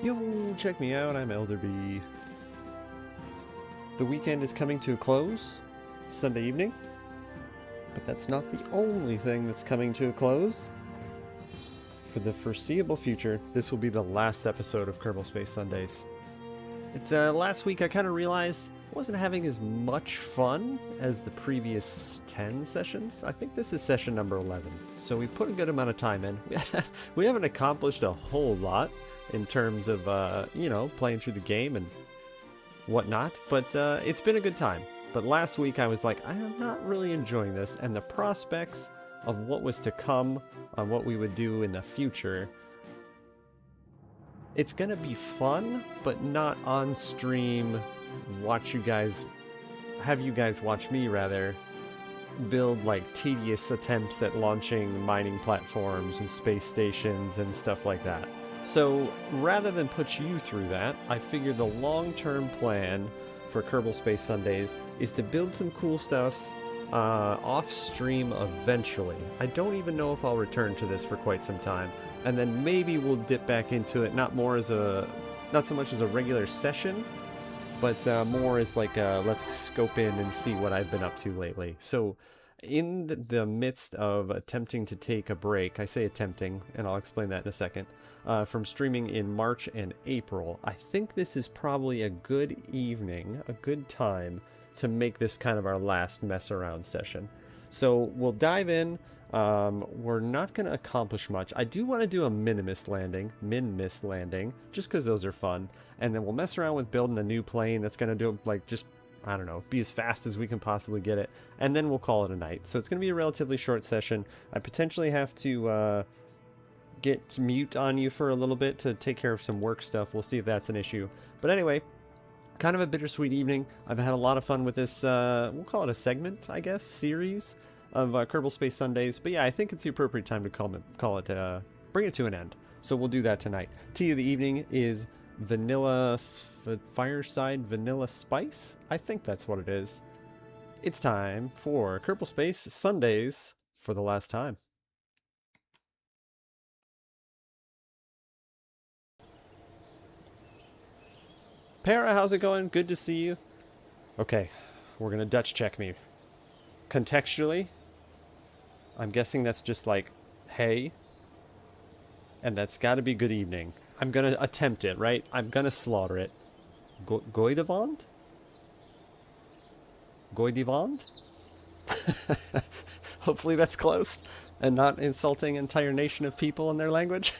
Yo, check me out, I'm Elderby. The weekend is coming to a close, Sunday evening, but that's not the only thing that's coming to a close. For the foreseeable future, this will be the last episode of Kerbal Space Sundays. It's last week I kind of realized I wasn't having as much fun as the previous 10 sessions. I think this is session number 11, so we put a good amount of time in. We haven't accomplished a whole lot in terms of, you know, playing through the game and whatnot, but it's been a good time. But last week I was like, I am not really enjoying this, and the prospects of what was to come on what we would do in the future, it's gonna be fun, but not on stream. Have you guys watch me rather build like tedious attempts at launching mining platforms and space stations and stuff like that. So rather than put you through that, I figured the long-term plan for Kerbal Space Sundays is to build some cool stuff off-stream eventually. I don't even know if I'll return to this for quite some time, and then maybe we'll dip back into it, not so much as a regular session, but more as like let's scope in and see what I've been up to lately. So in the midst of attempting to take a break, I say attempting, and I'll explain that in a second, from streaming in March and April, I think this is probably a good evening, a good time to make this kind of our last mess around session. So we'll dive in. We're not going to accomplish much. I do want to do a Minmus landing, just because those are fun. And then we'll mess around with building a new plane that's going to do, like, just, I don't know, be as fast as we can possibly get it. And then we'll call it a night. So it's going to be a relatively short session. I potentially have to get mute on you for a little bit to take care of some work stuff. We'll see if that's an issue. But anyway, kind of a bittersweet evening. I've had a lot of fun with this, we'll call it a segment, I guess, series of Kerbal Space Sundays. But yeah, I think it's the appropriate time to bring it to an end. So we'll do that tonight. Tea of the evening is vanilla fireside vanilla spice. I think that's what it is. It's time for Kerbal Space Sundays for the last time. Para, how's it going? Good to see you. Okay, we're gonna Dutch check me. Contextually, I'm guessing that's just like, hey, and that's gotta be good evening. I'm gonna attempt it, right? I'm gonna slaughter it. Goidevand? Goidevand? Hopefully that's close and not insulting an entire nation of people in their language.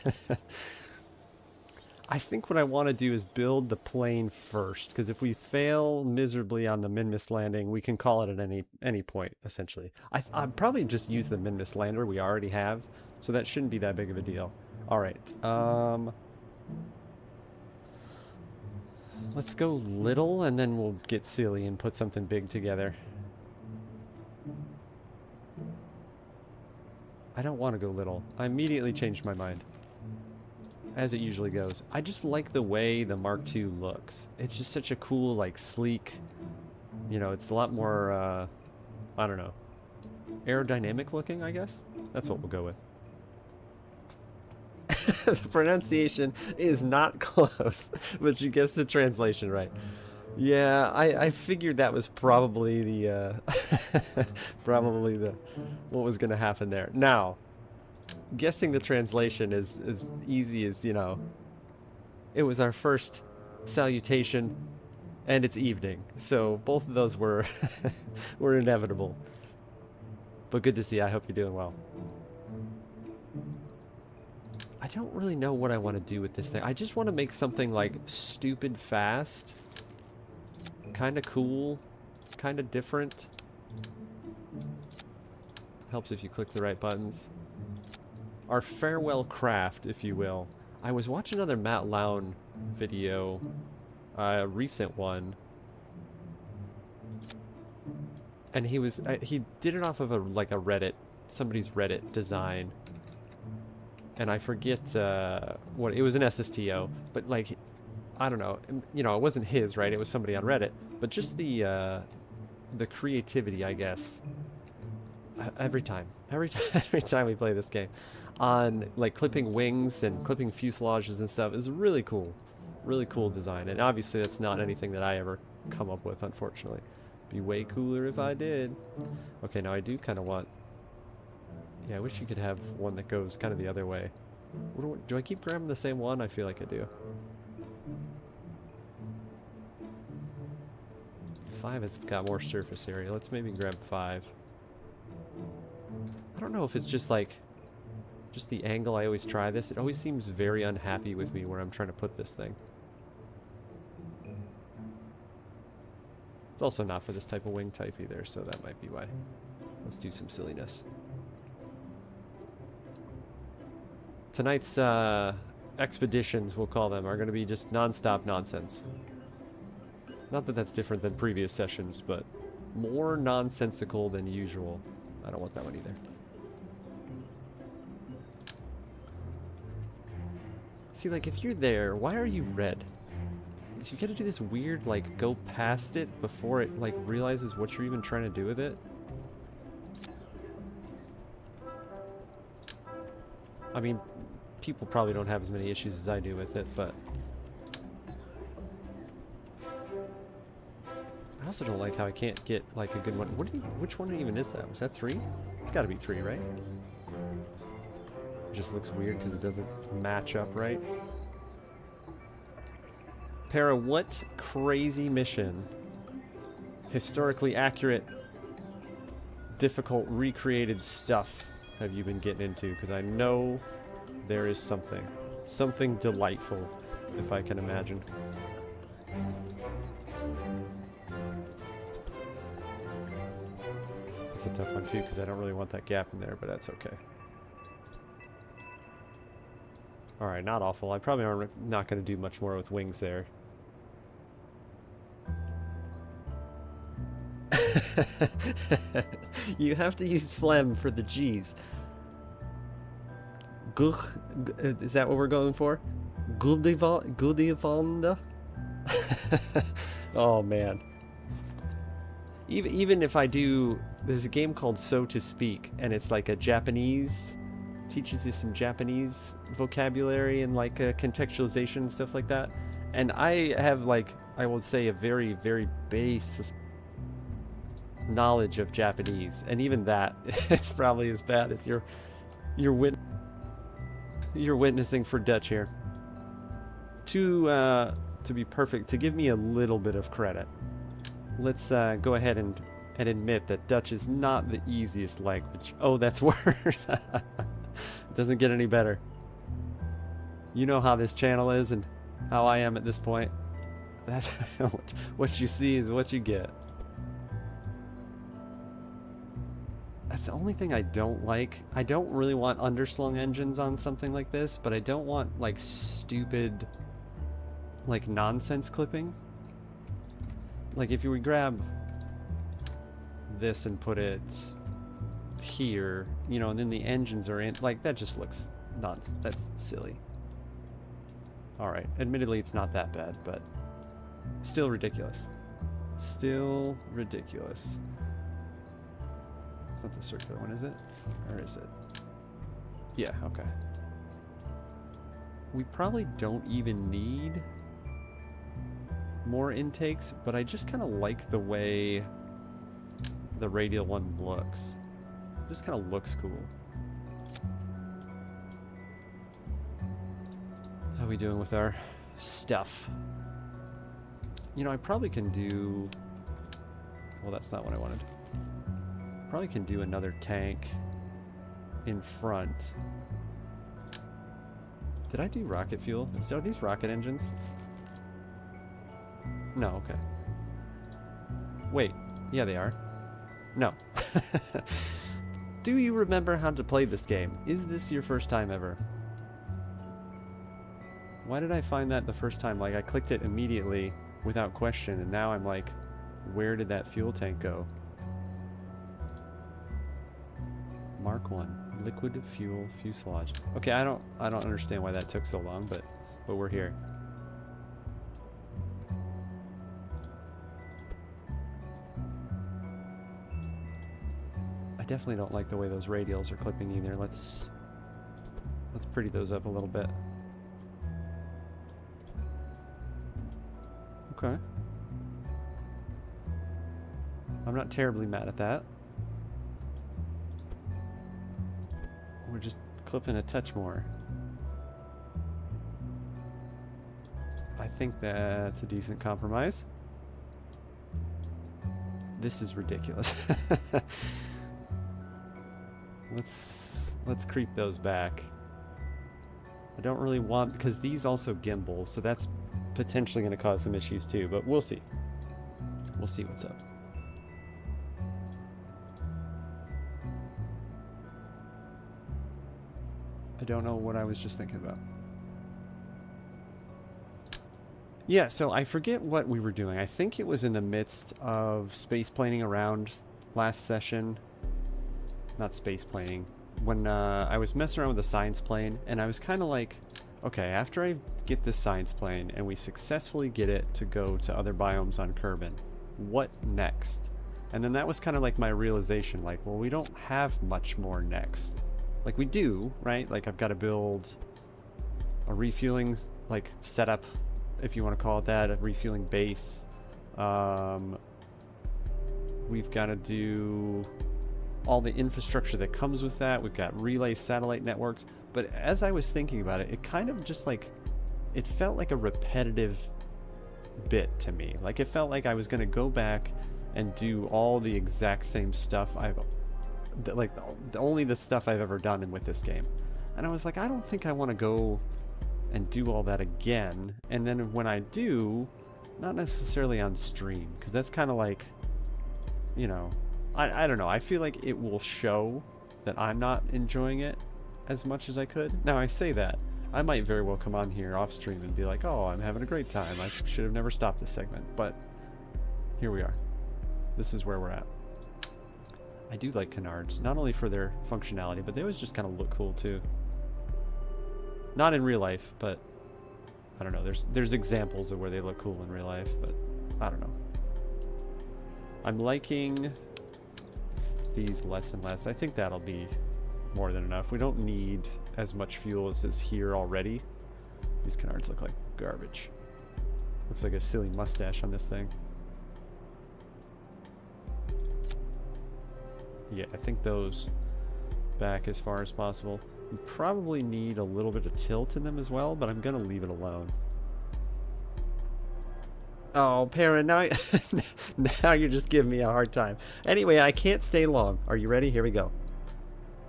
I think what I want to do is build the plane first, because if we fail miserably on the Minmus landing, we can call it at any point, essentially. I'd probably just use the Minmus lander we already have, so that shouldn't be that big of a deal. Alright, let's go little, and then we'll get silly and put something big together. I don't want to go little. I immediately changed my mind. As it usually goes. I just like the way the Mark II looks. It's just such a cool, like, sleek, you know, it's a lot more, I don't know, aerodynamic looking, I guess? That's what we'll go with. The pronunciation is not close, but you guessed the translation right. Yeah, I figured that was probably the, what was going to happen there. Now, guessing the translation is as easy as, you know, it was our first salutation and it's evening, so both of those were were inevitable. But good to see. I hope you're doing well. I don't really know what I want to do with this thing. I just want to make something like stupid fast, kind of cool, kind of different. Helps if you click the right buttons. Our farewell craft, if you will. I was watching another Matt Lown video, a recent one, and he did it off of a Reddit, somebody's Reddit design, and I forget what it was, an SSTO, but like, I don't know, you know, it wasn't his, right? It was somebody on Reddit, but just the creativity, I guess, every time, every time we play this game, on like clipping wings and clipping fuselages and stuff is really cool design. And obviously that's not anything that I ever come up with, unfortunately. Be way cooler if I did. Okay, now I do kind of want. Yeah, I wish you could have one that goes kind of the other way. Do I keep grabbing the same one? I feel like I do. 5 has got more surface area. Let's maybe grab 5. I don't know if it's just like, just the angle I always try this. It always seems very unhappy with me where I'm trying to put this thing. It's also not for this type of wing type either, so that might be why. Let's do some silliness. Tonight's expeditions, we'll call them, are going to be just non-stop nonsense. Not that that's different than previous sessions, but more nonsensical than usual. I don't want that one either. See, like, if you're there, why are you red? You gotta do this weird, like, go past it before it, like, realizes what you're even trying to do with it. I mean, people probably don't have as many issues as I do with it, but I also don't like how I can't get like a good one. Which one even is that? Was that 3? It's got to be 3, right? It just looks weird because it doesn't match up right. Para, what crazy mission, historically accurate, difficult recreated stuff have you been getting into? Because I know there is something delightful, if I can imagine. It's a tough one too, because I don't really want that gap in there, but that's okay. Alright, not awful. I probably are not going to do much more with wings there. You have to use phlegm for the G's. Is that what we're going for? Gudivanda? Oh man. Even if I do, there's a game called So to Speak, and it's like a Japanese, teaches you some Japanese vocabulary and like contextualization and stuff like that. And I have like, I would say a very, very base knowledge of Japanese, and even that is probably as bad as you're witnessing for Dutch here. To be perfect, to give me a little bit of credit, let's go ahead and admit that Dutch is not the easiest language. Oh, that's worse. It doesn't get any better. You know how this channel is and how I am at this point. That's what you see is what you get. That's the only thing I don't like. I don't really want underslung engines on something like this, but I don't want like stupid, like nonsense clipping. Like if you would grab this and put it here, you know, and then the engines are in, like that just looks nonsense. That's silly. Alright, admittedly it's not that bad, but still ridiculous. Still ridiculous. It's not the circular one, is it? Or is it? Yeah, okay. We probably don't even need more intakes, but I just kind of like the way the radial one looks. It just kind of looks cool. How are we doing with our stuff? You know, I probably can do... Well, that's not what I wanted. Probably can do another tank in front. Did I do rocket fuel? Are these rocket engines? No, okay. Wait, yeah they are. No. Do you remember how to play this game? Is this your first time ever? Why did I find that the first time? Like I clicked it immediately without question, and now I'm like, where did that fuel tank go? Mark 1, liquid fuel fuselage. Okay, I don't understand why that took so long, but we're here. definitely don't like the way those radials are clipping either. Let's pretty those up a little bit. Okay. I'm not terribly mad at that. We're just clipping a touch more. I think that's a decent compromise. This is ridiculous. Let's creep those back. I don't really want, because these also gimbal, so that's potentially going to cause some issues too, but we'll see. We'll see what's up. I don't know what I was just thinking about. Yeah, so I forget what we were doing. I think it was in the midst of space planing around last session. Not space planing. When I was messing around with the science plane, and I was kind of like, okay, after I get this science plane and we successfully get it to go to other biomes on Kerbin, what next? And then that was kind of like my realization, like, well, we don't have much more next. Like, we do, right? Like, I've got to build a refueling, like, setup, if you want to call it that, a refueling base. We've got to do all the infrastructure that comes with that. We've got relay satellite networks. But as I was thinking about it, it kind of just like, it felt like a repetitive bit to me. Like, it felt like I was going to go back and do all the exact same stuff like only the stuff I've ever done with this game. And I was like, I don't think I want to go and do all that again. And then when I do, not necessarily on stream, because that's kind of like, you know, I don't know. I feel like it will show that I'm not enjoying it as much as I could. Now, I say that. I might very well come on here off stream and be like, oh, I'm having a great time. I should have never stopped this segment. But here we are. This is where we're at. I do like canards, not only for their functionality, but they always just kind of look cool too. Not in real life, but I don't know. There's examples of where they look cool in real life, but I don't know. I'm liking these less and less. I think that'll be more than enough. We don't need as much fuel as is here already. These canards look like garbage. Looks like a silly mustache on this thing. Yeah, I think those back as far as possible. We probably need a little bit of tilt in them as well, but I'm gonna leave it alone. Oh, Perrin, now, now you're just giving me a hard time. Anyway, I can't stay long. Are you ready? Here we go.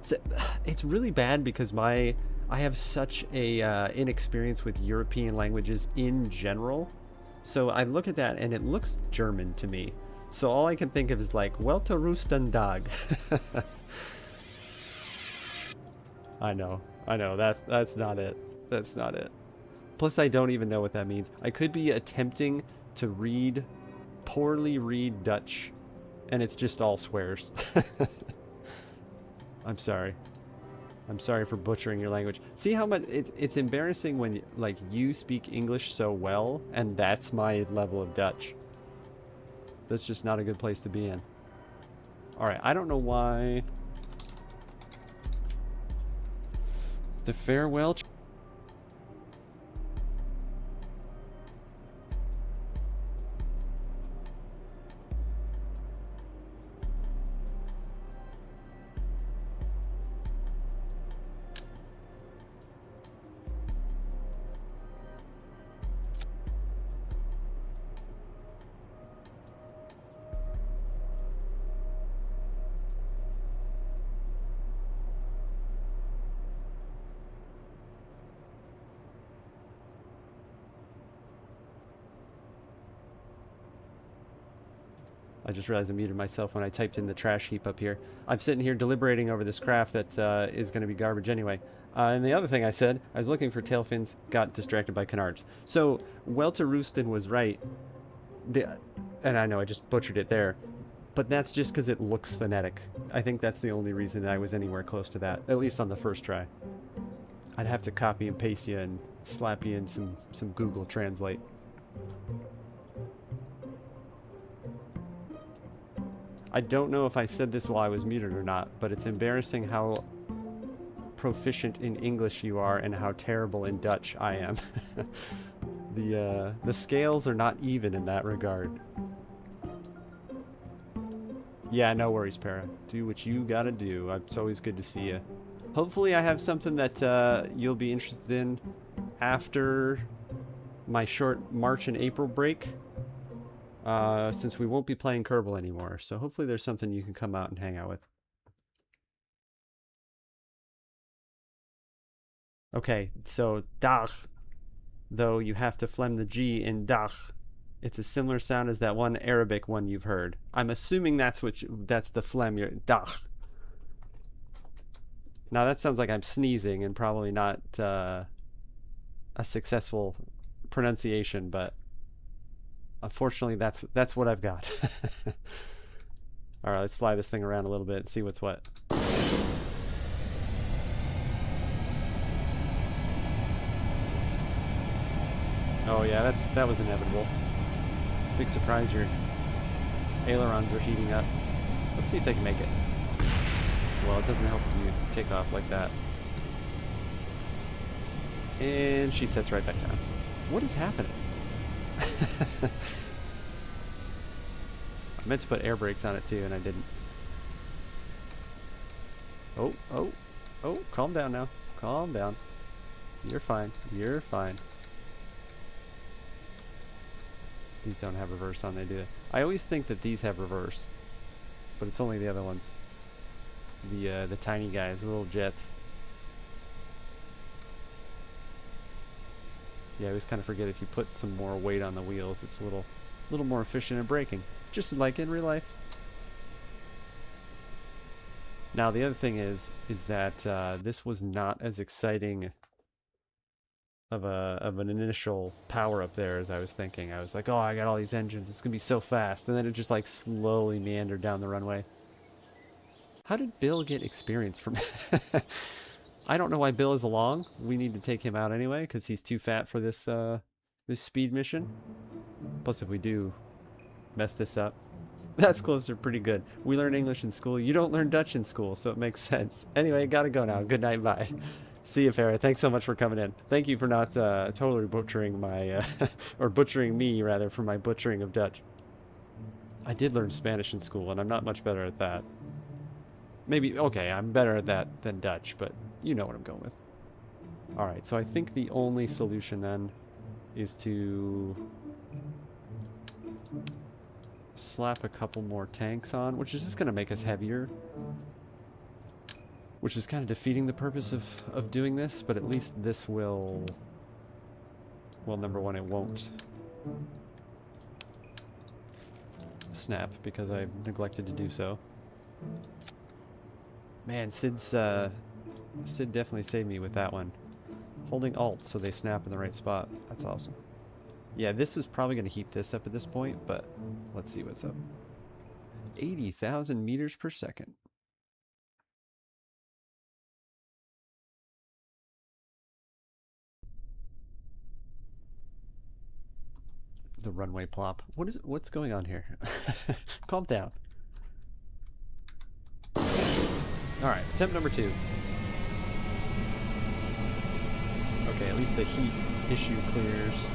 So, it's really bad because I have such a inexperience with European languages in general. So I look at that and it looks German to me. So all I can think of is like, Welter Rustendag. I know, that's not it. That's not it. Plus, I don't even know what that means. I could be attempting to poorly read Dutch, and it's just all swears. I'm sorry. I'm sorry for butchering your language. See how much it's embarrassing when like you speak English so well, and that's my level of Dutch. That's just not a good place to be in. All right, I don't know why. The farewell. I just realized I muted myself when I typed in the trash heap up here. I'm sitting here deliberating over this craft that is going to be garbage anyway. And the other thing I said, I was looking for tail fins, got distracted by canards. So, Welter Roosten was right. And I know I just butchered it there. But that's just because it looks phonetic. I think that's the only reason I was anywhere close to that, at least on the first try. I'd have to copy and paste you and slap you in some Google Translate. I don't know if I said this while I was muted or not, but it's embarrassing how proficient in English you are and how terrible in Dutch I am. The scales are not even in that regard. Yeah, no worries, Para. Do what you gotta do. It's always good to see you. Hopefully I have something that you'll be interested in after my short March and April break. Since we won't be playing Kerbal anymore. So hopefully there's something you can come out and hang out with. Okay, so dag, though you have to phlegm the G in dag. It's a similar sound as that one Arabic one you've heard. I'm assuming that's that's the phlegm. Dag. Now that sounds like I'm sneezing and probably not a successful pronunciation, but unfortunately that's what I've got. All right, let's fly this thing around a little bit and see what's what. Oh yeah, that was inevitable. Big surprise, your ailerons are heating up. Let's see if they can make it. Well, it doesn't help you take off like that. And she sets right back down. What is happening? I meant to put air brakes on it too, and I didn't. Oh, calm down now. Calm down. You're fine. You're fine. These don't have reverse on, they do. I always think that these have reverse, but it's only the other ones. The tiny guys, the little jets. Yeah, I always kind of forget if you put some more weight on the wheels, it's a little more efficient in braking, just like in real life. Now the other thing is that this was not as exciting of an initial power up there as I was thinking. I was like, oh, I got all these engines, it's gonna be so fast, and then it just like slowly meandered down the runway. How did Bill get experience from I don't know why Bill is along. We need to take him out anyway because he's too fat for this this speed mission. Plus if we do mess this up, that's close to pretty good. We learn English in school, you don't learn Dutch in school, so it makes sense. Anyway, gotta go now. Good night, bye. See you, Farrah. Thanks so much for coming in. Thank you for not totally butchering my, or butchering me, rather, for my butchering of Dutch. I did learn Spanish in school, and I'm not much better at that. Maybe, okay, I'm better at that than Dutch, but you know what I'm going with. Alright, so I think the only solution then is to slap a couple more tanks on, which is just going to make us heavier. Which is kind of defeating the purpose of doing this, but at least this will... Well, number one, it won't snap because I neglected to do so. Man, Sid definitely saved me with that one. Holding Alt so they snap in the right spot. That's awesome. Yeah, this is probably going to heat this up at this point, but let's see what's up. 80,000 meters per second. The runway plop. What's going on here? Calm down. Alright, attempt number 2. Okay, at least the heat issue clears.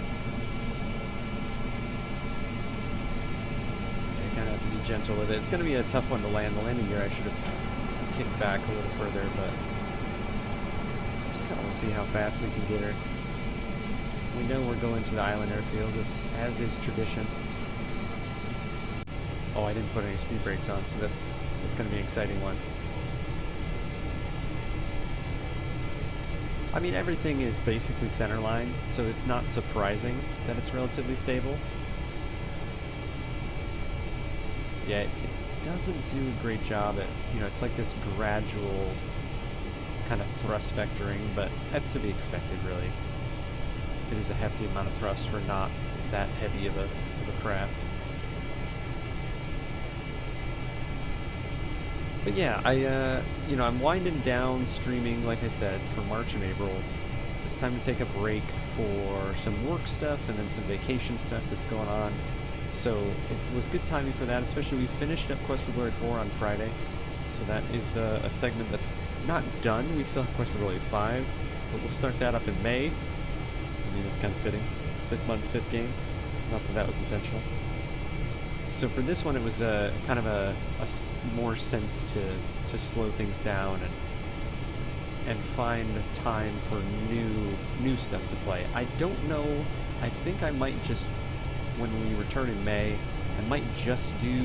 Okay, kind of have to be gentle with it. It's going to be a tough one to land. The landing gear I should have kicked back a little further, but just kind of want to see how fast we can get her. We know we're going to the Island Airfield, as is tradition. Oh, I didn't put any speed brakes on, so that's going to be an exciting one. I mean, everything is basically centerline, so it's not surprising that it's relatively stable. Yeah, it doesn't do a great job at, you know, it's like this gradual kind of thrust vectoring, but that's to be expected, really. It is a hefty amount of thrust for not that heavy of a craft. But yeah, you know, I'm winding down streaming, like I said, for March and April. It's time to take a break for some work stuff and then some vacation stuff that's going on. So it was good timing for that, especially we finished up Quest for Glory 4 on Friday. So that is a segment that's not done. We still have Quest for Glory 5, but we'll start that up in May. I mean, that's kind of fitting. 5th month, 5th game. Not that that was intentional. So for this one, it was kind of a more sense to slow things down and find time for new stuff to play. I don't know. I think I might just, when we return in May, I might just do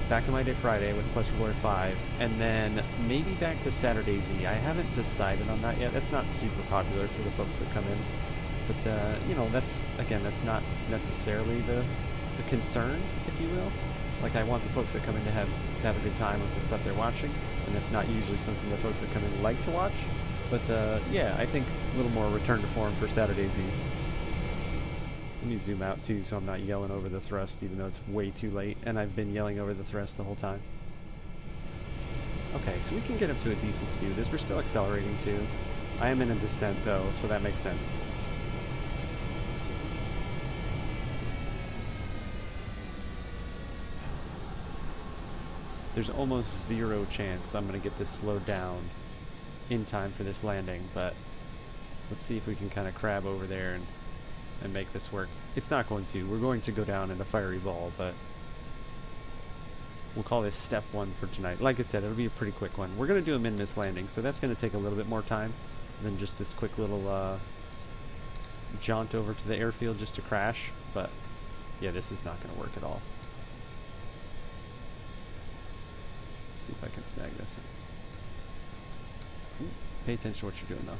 Back in My Day Friday with Quest for Glory 5, and then maybe back to SaturDayZ. I haven't decided on that yet. That's not super popular for the folks that come in. But, you know, that's not necessarily the concern, if you will. Like, I want the folks that come in to have a good time with the stuff they're watching, and that's not usually something the folks that come in like to watch. But, yeah, I think a little more return to form for SaturDayZ. Let me zoom out, too, so I'm not yelling over the thrust, even though it's way too late, and I've been yelling over the thrust the whole time. Okay, so we can get up to a decent speed with this. We're still accelerating, too. I am in a descent, though, so that makes sense. There's almost zero chance I'm going to get this slowed down in time for this landing, but let's see if we can kind of crab over there and make this work. It's not going to. We're going to go down in a fiery ball, but we'll call this step 1 for tonight. Like I said, it'll be a pretty quick one. We're going to do a Minmus landing, so that's going to take a little bit more time than just this quick little jaunt over to the airfield just to crash, but yeah, this is not going to work at all. See if I can snag this. Ooh, pay attention to what you're doing, though.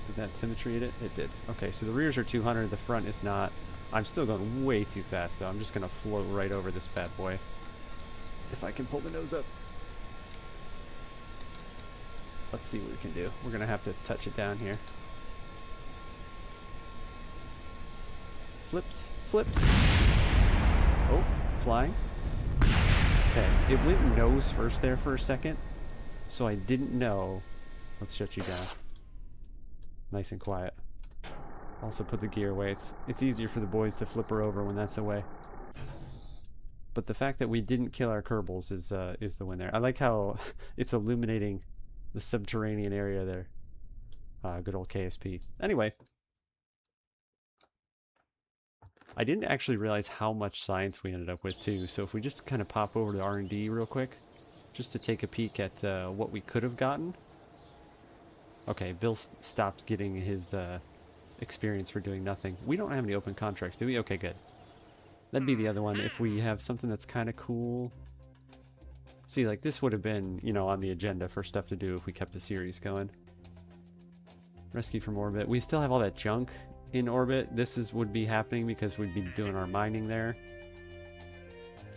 Did that symmetry hit it? It did. Okay, so the rears are 200, the front is not. I'm still going way too fast, though. I'm just going to float right over this bad boy. If I can pull the nose up. Let's see what we can do. We're going to have to touch it down here. Flips, flips. Oh, flying. Okay, it went nose first there for a second, so I didn't know. Let's shut you down. Nice and quiet. Also put the gear away. It's easier for the boys to flip her over when that's away. But the fact that we didn't kill our Kerbals is the win there. I like how it's illuminating the subterranean area there. Good old KSP. Anyway. I didn't actually realize how much science we ended up with, too. So if we just kind of pop over to R&D real quick, just to take a peek at what we could have gotten. Okay, Bill stopped getting his experience for doing nothing. We don't have any open contracts, do we? Okay, good. That'd be the other one. If we have something that's kind of cool. See, like, this would have been, you know, on the agenda for stuff to do if we kept the series going. Rescue from orbit. We still have all that junk in orbit. This would be happening because we'd be doing our mining there.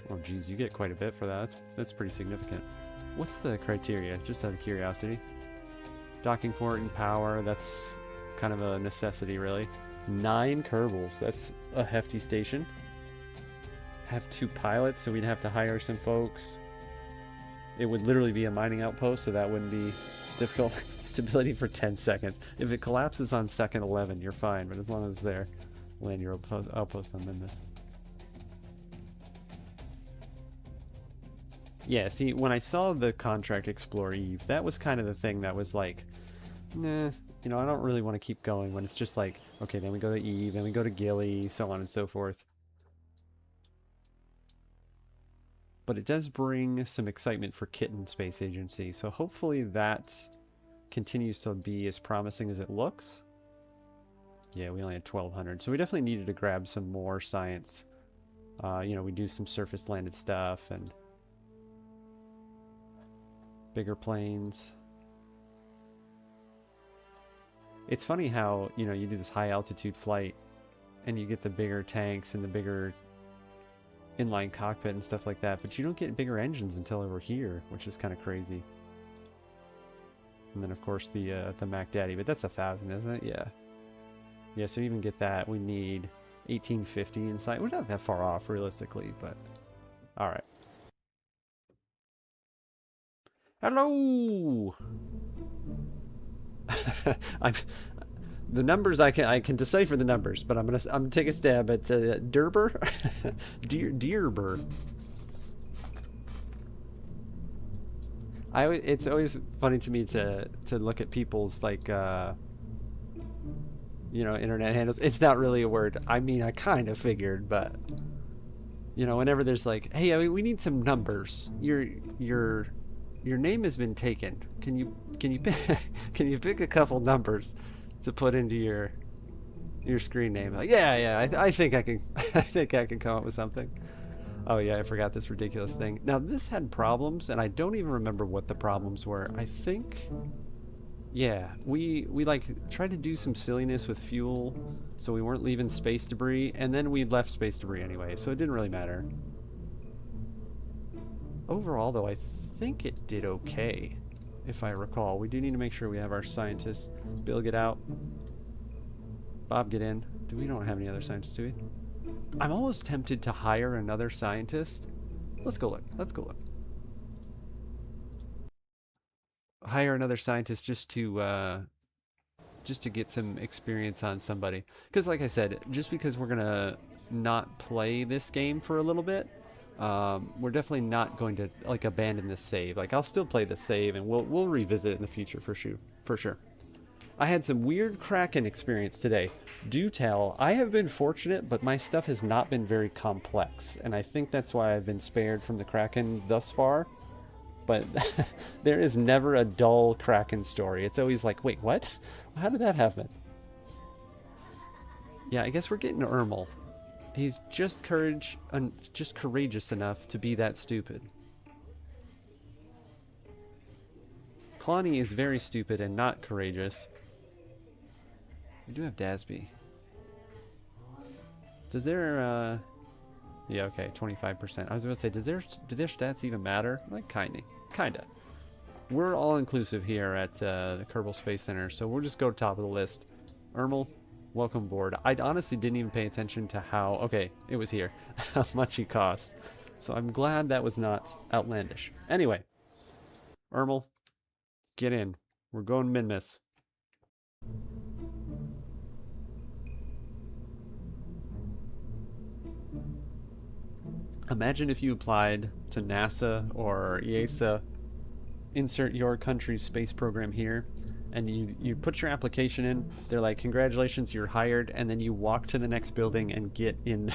Oh geez, you get quite a bit for that. That's pretty significant. What's the criteria? Just out of curiosity. Docking port and power, that's kind of a necessity really. 9 Kerbals, that's a hefty station. Have 2 pilots, so we'd have to hire some folks. It would literally be a mining outpost, so that wouldn't be difficult. Stability for 10 seconds. If it collapses on second 11, you're fine, but as long as it's there, land your outpost on Minmus. Yeah, see, when I saw the contract Explore Eve, that was kind of the thing that was like, nah, you know, I don't really want to keep going when it's just like, okay, then we go to Eve, then we go to Gilly, so on and so forth. But it does bring some excitement for Kitten Space Agency, so hopefully that continues to be as promising as it looks. Yeah, we only had 1,200, so we definitely needed to grab some more science. You know, we do some surface landed stuff and bigger planes. It's funny how, you know, you do this high altitude flight and you get the bigger tanks and the bigger inline cockpit and stuff like that, but you don't get bigger engines until over here, which is kind of crazy. And then of course the Mac Daddy, but that's 1,000, isn't it? Yeah. Yeah, so even get that, we need 1850 inside. We're not that far off realistically, but all right. Hello. The numbers I can decipher the numbers, but I'm gonna take a stab at Derber, Deerber. It's always funny to me to look at people's like you know, internet handles. It's not really a word. I mean, I kind of figured, but you know, whenever there's like, hey, I mean, we need some numbers. Your name has been taken. Can you can you pick a couple numbers to put into your screen name? Like, yeah, I think I can I think I can come up with something. Oh yeah, I forgot this ridiculous thing. Now this had problems, and I don't even remember what the problems were. I think, yeah, we like tried to do some silliness with fuel, so we weren't leaving space debris, and then we left space debris anyway, so it didn't really matter. Overall, though, I think it did okay, if I recall. We do need to make sure we have our scientists. Bill, get out. Bob, get in. We don't have any other scientists, do we? I'm almost tempted to hire another scientist. Let's go look. Let's go look. Hire another scientist just to get some experience on somebody. Because like I said, just because we're gonna not play this game for a little bit, we're definitely not going to like abandon this save. Like I'll still play the save, and we'll revisit it in the future for sure. I had some weird Kraken experience today. Do tell, I have been fortunate, but my stuff has not been very complex, and I think that's why I've been spared from the Kraken thus far. But there is never a dull Kraken story. It's always like, wait, what? How did that happen? Yeah, I guess we're getting Ermel. He's just courageous enough to be that stupid. Clonny is very stupid and not courageous. We do have Dasby. Does their yeah, okay, 25%. I was about to say, do their stats even matter? Like kinda. We're all inclusive here at the Kerbal Space Center, so we'll just go top of the list. Ermel, welcome aboard. I honestly didn't even pay attention to how, okay, it was here, how much he cost. So I'm glad that was not outlandish. Anyway, Ermel, get in. We're going Minmus. Imagine if you applied to NASA or ESA, insert your country's space program here, and you put your application in. They're like, congratulations, you're hired, and then you walk to the next building and get in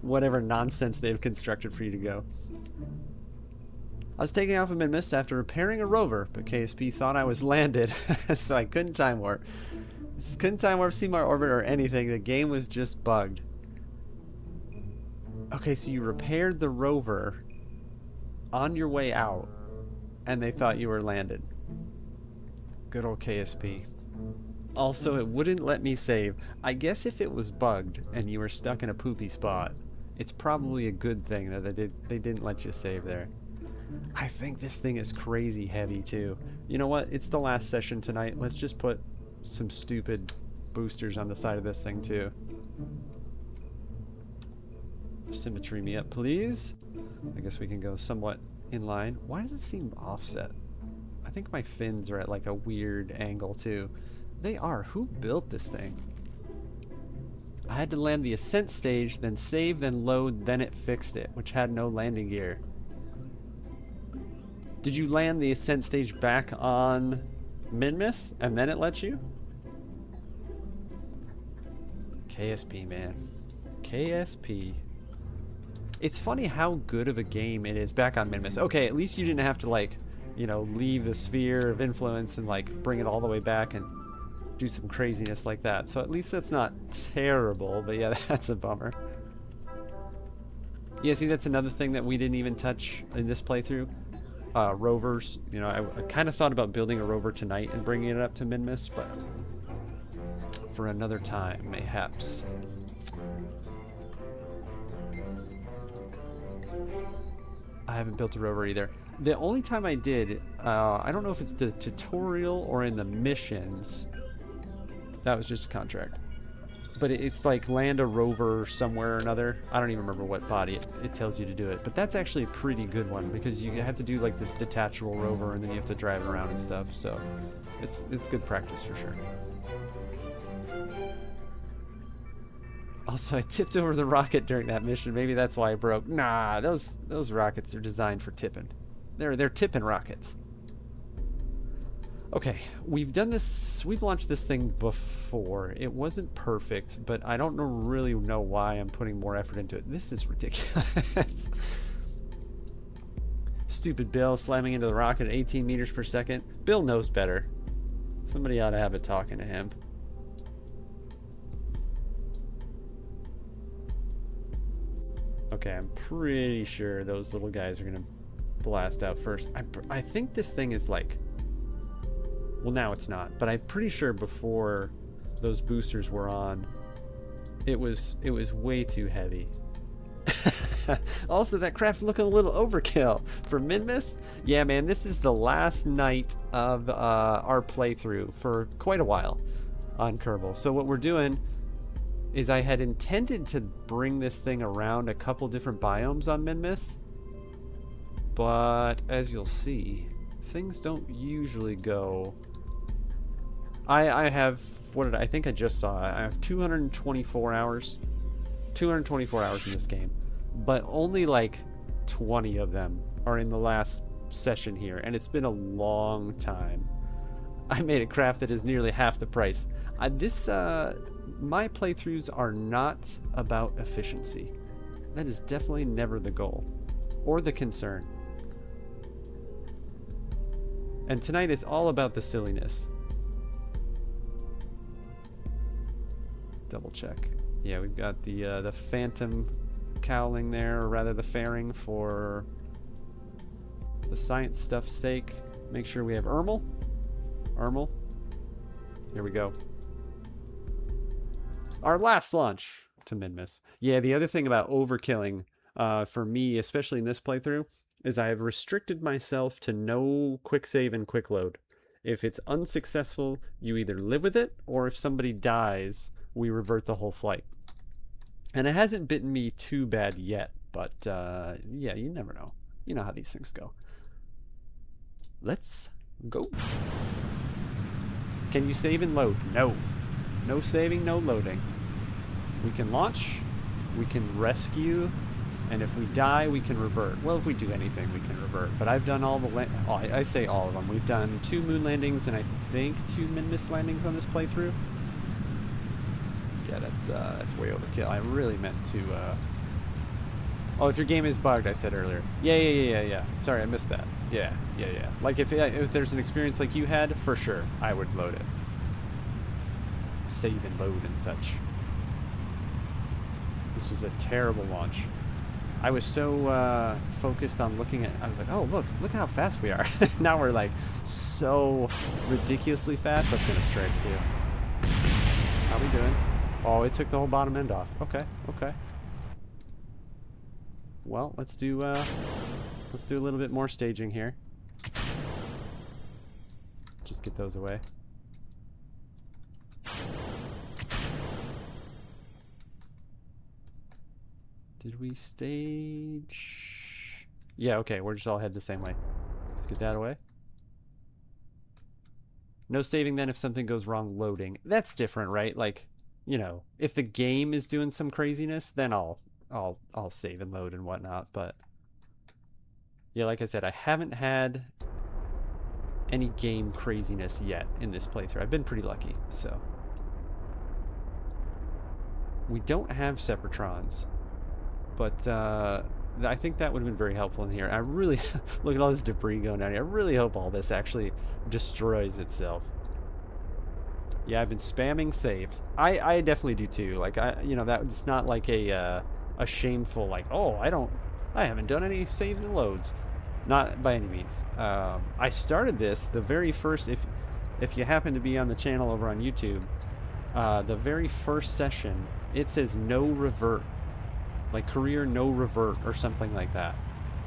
whatever nonsense they've constructed for you to go. I was taking off of Minmus after repairing a rover, but KSP thought I was landed, so I couldn't time warp. Couldn't time warp, see my orbit, or anything. The game was just bugged. Okay, so you repaired the rover on your way out, and they thought you were landed. Good old KSP. Also, it wouldn't let me save. I guess if it was bugged and you were stuck in a poopy spot, it's probably a good thing that they didn't let you save there. I think this thing is crazy heavy too. You know what? It's the last session tonight. Let's just put some stupid boosters on the side of this thing too. Symmetry me up, please. I guess we can go somewhat in line. Why does it seem offset? I think my fins are at like a weird angle too. They are. Who built this thing? I had to land the ascent stage, then save, then load, then it fixed it, which had no landing gear. Did you land the ascent stage back on Minmus and then it let you? KSP, man. KSP. It's funny how good of a game it is back on Minmus. Okay, at least you didn't have to, like, you know, leave the sphere of influence and, like, bring it all the way back and do some craziness like that. So at least that's not terrible, but yeah, that's a bummer. Yeah, see, that's another thing that we didn't even touch in this playthrough. Rovers. You know, I kind of thought about building a rover tonight and bringing it up to Minmus, but for another time, mayhaps. I haven't built a rover either. The only time I did, I don't know if it's the tutorial or in the missions. That was just a contract. But it's like land a rover somewhere or another. I don't even remember what body it tells you to do it. But that's actually a pretty good one because you have to do like this detachable rover and then you have to drive it around and stuff. So it's good practice for sure. Also, I tipped over the rocket during that mission. Maybe that's why I broke. Nah, those rockets are designed for tipping. They're tipping rockets. Okay, we've done this. We've launched this thing before. It wasn't perfect, but I don't really know why I'm putting more effort into it. This is ridiculous. Stupid Bill slamming into the rocket at 18 meters per second. Bill knows better. Somebody ought to have it talking to him. Okay, I'm pretty sure those little guys are gonna blast out first. I think this thing is like, well, now it's not, but I'm pretty sure before those boosters were on, it was way too heavy. Also, that craft looking a little overkill for Minmus. Yeah, man, this is the last night of our playthrough for quite a while on Kerbal. So what we're doing is I had intended to bring this thing around a couple different biomes on Minmus, but as you'll see, things don't usually go. I have, what did I think I just saw? I have 224 hours. 224 hours in this game, but only like 20 of them are in the last session here, and it's been a long time. I made a craft that is nearly half the price. My playthroughs are not about efficiency. That is definitely never the goal or the concern. And tonight is all about the silliness. Double check. Yeah, we've got the phantom cowling there, or rather the fairing for the science stuff's sake. Make sure we have Ermel. Here we go. Our last launch to Minmus. Yeah, the other thing about overkilling for me, especially in this playthrough, is I have restricted myself to no quick save and quick load. If it's unsuccessful, you either live with it, or if somebody dies, we revert the whole flight. And it hasn't bitten me too bad yet, but yeah, you never know. You know how these things go. Let's go. Can you save and load? No. No saving, no loading. We can launch, we can rescue, and if we die, we can revert. Well, if we do anything, we can revert. But I've done all the I say all of them. We've done 2 moon landings and I think 2 Minmus landings on this playthrough. Yeah, that's way overkill. I really meant to. Oh, if your game is bugged, I said earlier. Yeah. Sorry, I missed that. Yeah. Like if there's an experience like you had, for sure, I would load it. Save and load and such. This was a terrible launch. I was so focused on looking at. I was like, oh look how fast we are. Now we're like so ridiculously fast. That's gonna strike too. How we doing? Oh, it took the whole bottom end off. Okay. Well, let's do a little bit more staging here. Just get those away. Did we stage? Yeah, okay, we're just all head the same way. Let's get that away. No saving then if something goes wrong loading. That's different, right? Like, you know, if the game is doing some craziness, then I'll save and load and whatnot. But yeah, like I said, I haven't had any game craziness yet in this playthrough. I've been pretty lucky, so. We don't have Separatrons, but I think that would have been very helpful in here. I really, look at all this debris going down here. I really hope all this actually destroys itself. Yeah, I've been spamming saves. I definitely do too. Like, you know, that's not like a shameful, like, oh, I haven't done any saves and loads. Not by any means. I started this, the very first, if you happen to be on the channel over on YouTube, the very first session, it says no revert. Like career no revert or something like that.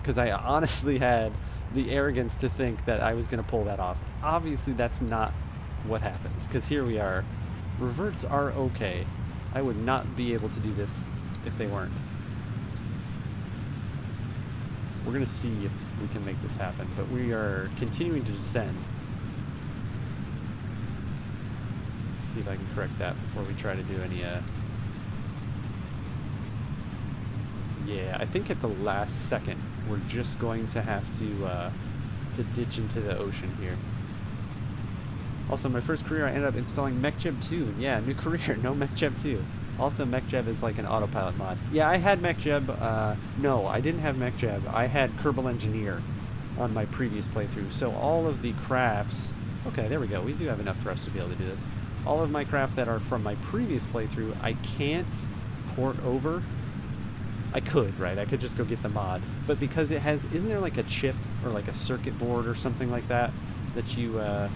Because I honestly had the arrogance to think that I was going to pull that off. Obviously, that's not what happens. Because here we are. Reverts are okay. I would not be able to do this if they weren't. We're going to see if we can make this happen. But we are continuing to descend. See if I can correct that before we try to do any Yeah, I think at the last second, we're just going to have to ditch into the ocean here. Also, my first career, I ended up installing MechJeb 2. Yeah, new career, no MechJeb 2. Also, MechJeb is like an autopilot mod. Yeah, I had MechJeb. No, I didn't have MechJeb. I had Kerbal Engineer on my previous playthrough. So all of the crafts... Okay, there we go. We do have enough for us to be able to do this. All of my craft that are from my previous playthrough, I can't port over. I could, right? I could just go get the mod. But because it has... Isn't there like a chip or like a circuit board or something like that that you... I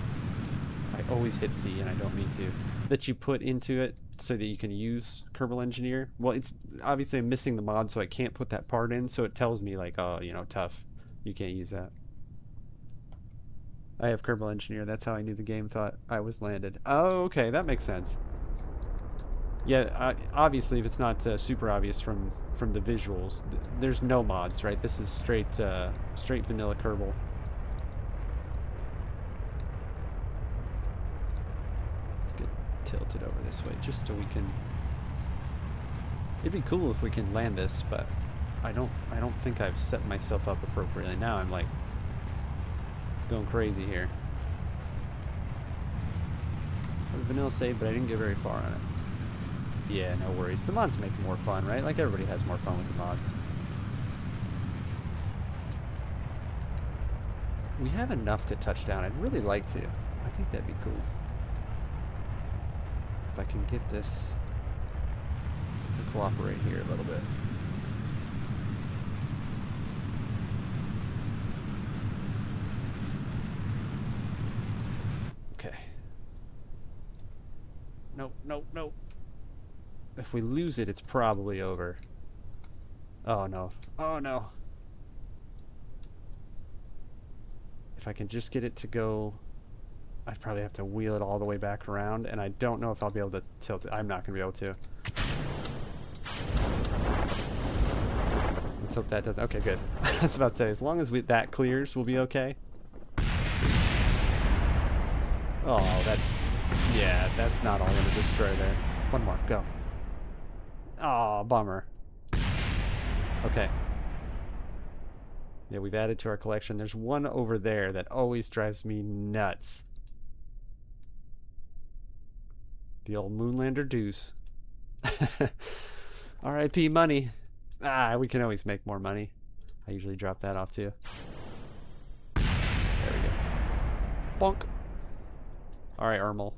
always hit C and I don't mean to. That you put into it so that you can use Kerbal Engineer. Well, it's obviously I'm missing the mod, so I can't put that part in. So it tells me like, oh, you know, tough. You can't use that. I have Kerbal Engineer. That's how I knew the game thought I was landed. Oh, okay, that makes sense. Yeah, obviously, if it's not super obvious from the visuals, there's no mods, right? This is straight vanilla Kerbal. Let's get tilted over this way, just so we can. It'd be cool if we can land this, but I don't think I've set myself up appropriately. Now I'm like going crazy here. I have a vanilla save, but I didn't get very far on it. Yeah, no worries. The mods make it more fun, right? Like everybody has more fun with the mods. We have enough to touch down. I'd really like to. I think that'd be cool. If I can get this to cooperate here a little bit. Okay. Nope, nope, nope. If we lose it, it's probably over. Oh no. Oh no. If I can just get it to go, I'd probably have to wheel it all the way back around, and I don't know if I'll be able to tilt it. I'm not going to be able to. Let's hope that does. Okay, good. I was about to say, as long as that clears, we'll be okay. Oh, that's... Yeah, that's not all going to destroy there. One more, go. Oh, bummer. Okay. Yeah, we've added to our collection. There's one over there that always drives me nuts. The old Moonlander Deuce. R.I.P. money. Ah, we can always make more money. I usually drop that off too. There we go. Bonk. Alright, Ermel.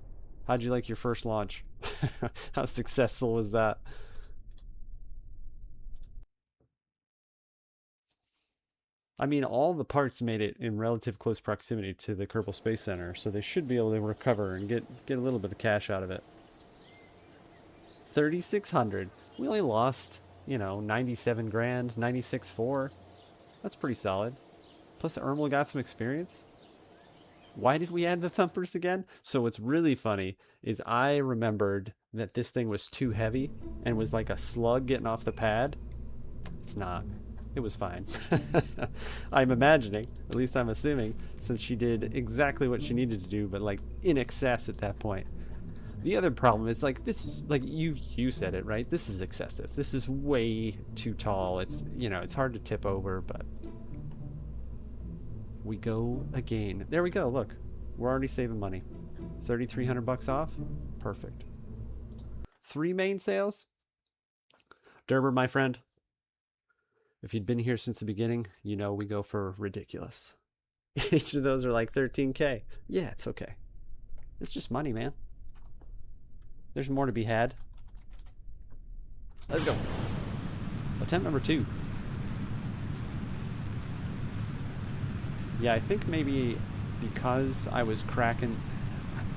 How'd you like your first launch? How successful was that? I mean, all the parts made it in relative close proximity to the Kerbal Space Center, so they should be able to recover and get a little bit of cash out of it. 3,600. We only lost, you know, 97 grand, 96.4. That's pretty solid. Plus, Ermel got some experience. Why did we add the thumpers again? So what's really funny is I remembered that this thing was too heavy and was like a slug getting off the pad. It's not. It was fine. I'm imagining, at least I'm assuming, since she did exactly what she needed to do, but like in excess at that point. The other problem is like this is like you said it, right? This is excessive. This is way too tall. It's, you know, it's hard to tip over, but we go again. There we go. Look, we're already saving money. 3,300 bucks off. Perfect. 3 main sales. Derber, my friend. If you'd been here since the beginning, you know we go for ridiculous. Each of those are like 13K. Yeah, it's okay. It's just money, man. There's more to be had. Let's go. Attempt number 2. Yeah, I think maybe because I was cracking...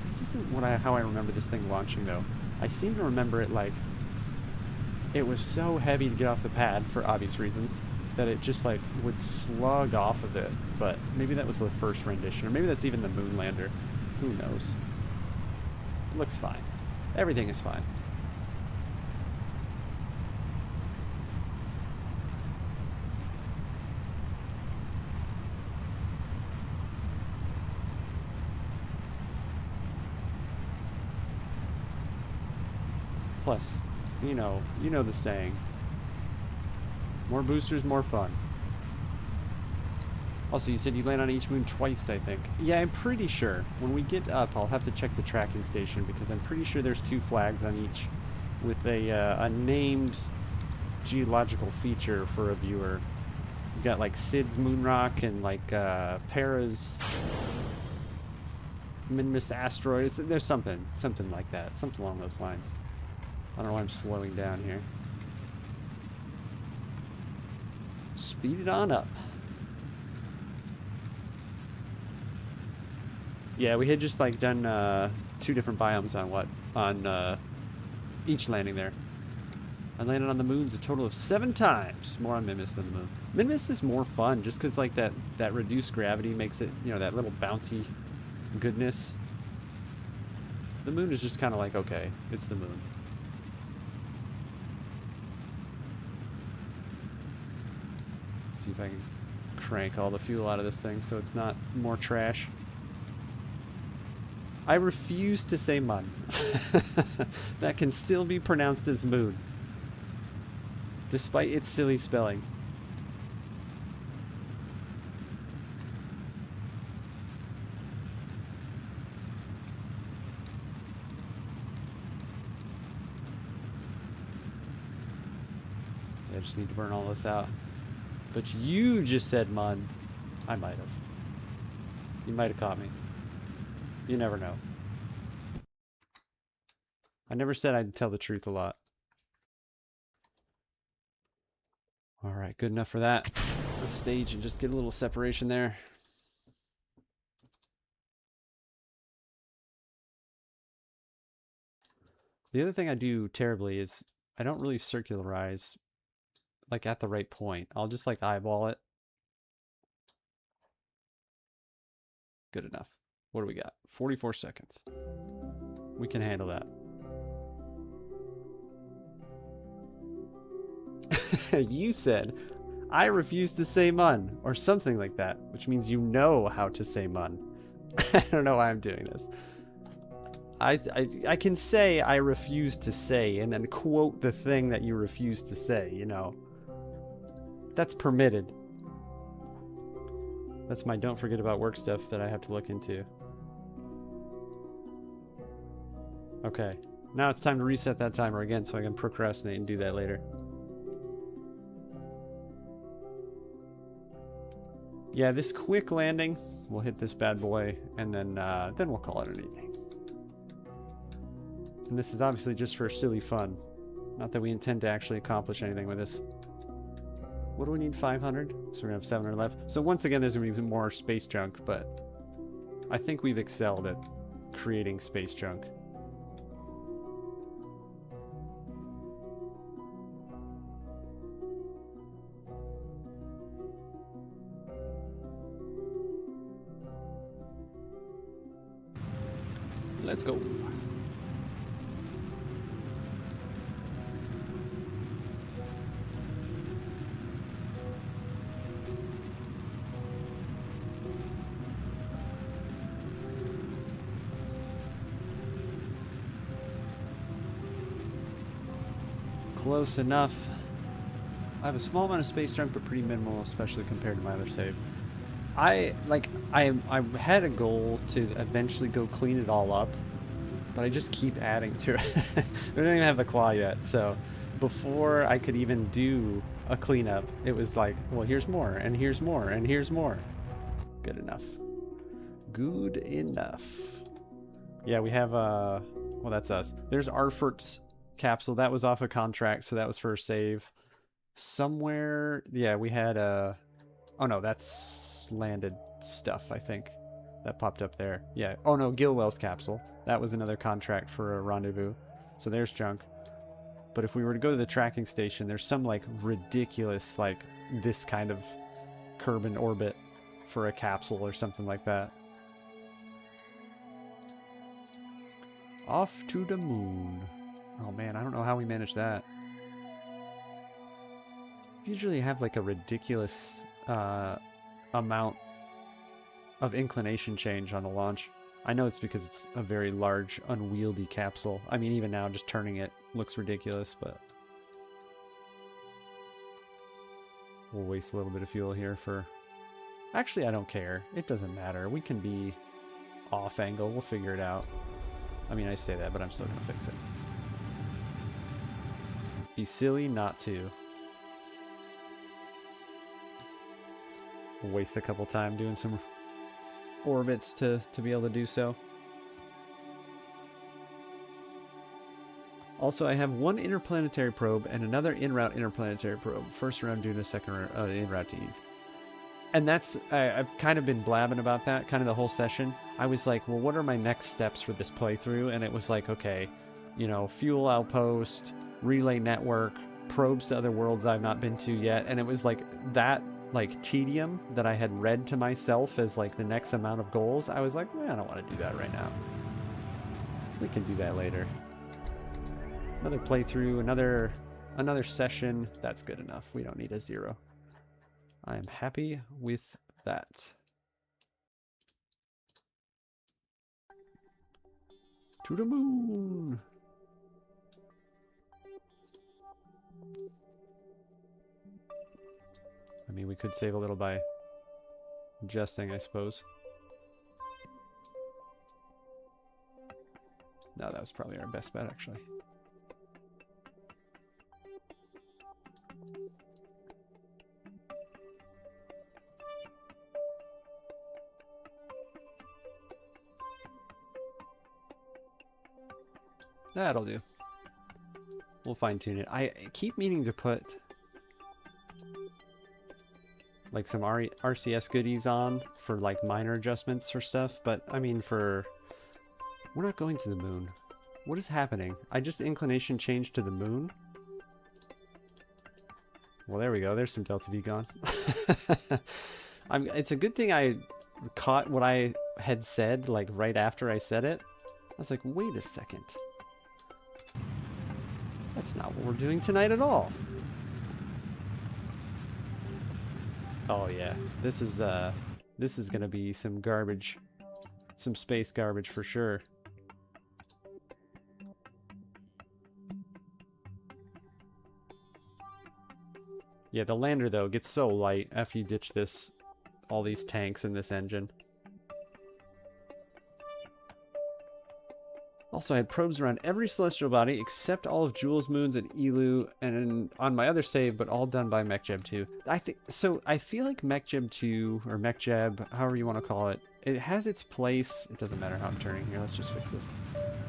This isn't how I remember this thing launching, though. I seem to remember it like... It was so heavy to get off the pad, for obvious reasons, that it just like would slug off of it. But maybe that was the first rendition, or maybe that's even the Moonlander. Who knows? It looks fine. Everything is fine. Plus, you know the saying. More boosters, more fun. Also, you said you land on each moon twice, I think. Yeah, I'm pretty sure. When we get up, I'll have to check the tracking station because I'm pretty sure there's 2 flags on each with a named geological feature for a viewer. You've got like Sid's Moonrock and like Para's Minmus asteroid. There's something like that. Something along those lines. I don't know why I'm slowing down here. Speed it on up. Yeah, we had just like done 2 different biomes on each landing there. I landed on the moons a total of 7 times. More on Minmus than the moon. Minmus is more fun just because like that reduced gravity makes it, you know, that little bouncy goodness. The moon is just kind of like, okay, it's the moon. See if I can crank all the fuel out of this thing so it's not more trash. I refuse to say mun. That can still be pronounced as moon, despite its silly spelling. I just need to burn all this out. But you just said mun. I might have. You might have caught me. You never know. I never said I'd tell the truth a lot. Alright, good enough for that. Let's stage and just get a little separation there. The other thing I do terribly is I don't really circularize like at the right point. I'll just like eyeball it. Good enough. What do we got? 44 seconds. We can handle that. You said, I refuse to say mun, or something like that, which means you know how to say mun. I don't know why I'm doing this. I can say I refuse to say and then quote the thing that you refuse to say, you know. That's permitted. That's my don't forget about work stuff that I have to look into. Okay. Now it's time to reset that timer again so I can procrastinate and do that later. Yeah, this quick landing, we'll hit this bad boy, and then we'll call it an evening. And this is obviously just for silly fun. Not that we intend to actually accomplish anything with this. What do we need? 500? So we're gonna have 700 left. So once again, there's gonna be more space junk, but I think we've excelled at creating space junk. Let's go. Close enough. I have a small amount of space junk, but pretty minimal, especially compared to my other save. I had a goal to eventually go clean it all up, but I just keep adding to it. We don't even have the claw yet, so before I could even do a cleanup, it was like, well, here's more, and here's more, and here's more. Good enough. Good enough. Yeah, we have, well, that's us. There's Arfort's capsule. That was off a contract, so that was for a save. Somewhere, yeah, we had a... Oh no, that's landed stuff, I think. That popped up there. Yeah. Oh no, Gilwell's capsule. That was another contract for a rendezvous. So there's junk. But if we were to go to the tracking station, there's some like ridiculous, like this kind of Kerbal orbit for a capsule or something like that. Off to the moon. Oh man, I don't know how we managed that. Usually have like a ridiculous amount of inclination change on the launch. I know it's because it's a very large, unwieldy capsule. I mean, even now, just turning it looks ridiculous, but... We'll waste a little bit of fuel here for... Actually, I don't care. It doesn't matter. We can be off angle. We'll figure it out. I mean, I say that, but I'm still going to fix it. Be silly not to. We'll waste a couple time doing some orbits to be able to do so. Also, I have one interplanetary probe and another en-route interplanetary probe. First round Duna, second round en-route to Eve. And that's, I've kind of been blabbing about that, kind of the whole session. I was like, well, what are my next steps for this playthrough? And it was like, okay, you know, fuel outpost, relay network, probes to other worlds I've not been to yet. And it was like that, like, tedium that I had read to myself as like the next amount of goals. I was like, man, I don't want to do that right now. We can do that later. Another playthrough, another session. That's good enough. We don't need a 0. I am happy with that. To the moon. I mean, we could save a little by adjusting, I suppose. No, that was probably our best bet, actually. That'll do. We'll fine tune it. I keep meaning to put like some RCS goodies on for like minor adjustments or stuff, but I mean we're not going to the moon. What is happening? I just inclination changed to the moon. Well, there we go. There's some Delta V gone. It's a good thing I caught what I had said like right after I said it. I was like, wait a second. That's not what we're doing tonight at all. Oh yeah, this is gonna be some garbage, some space garbage for sure. Yeah, the lander though gets so light after you ditch this, all these tanks in this engine. Also, I had probes around every celestial body except all of Jules' moons and Elu, and on my other save, but all done by MechJeb 2. I feel like MechJeb 2 or MechJeb, however you want to call it, it has its place. It doesn't matter how I'm turning here. Let's just fix this.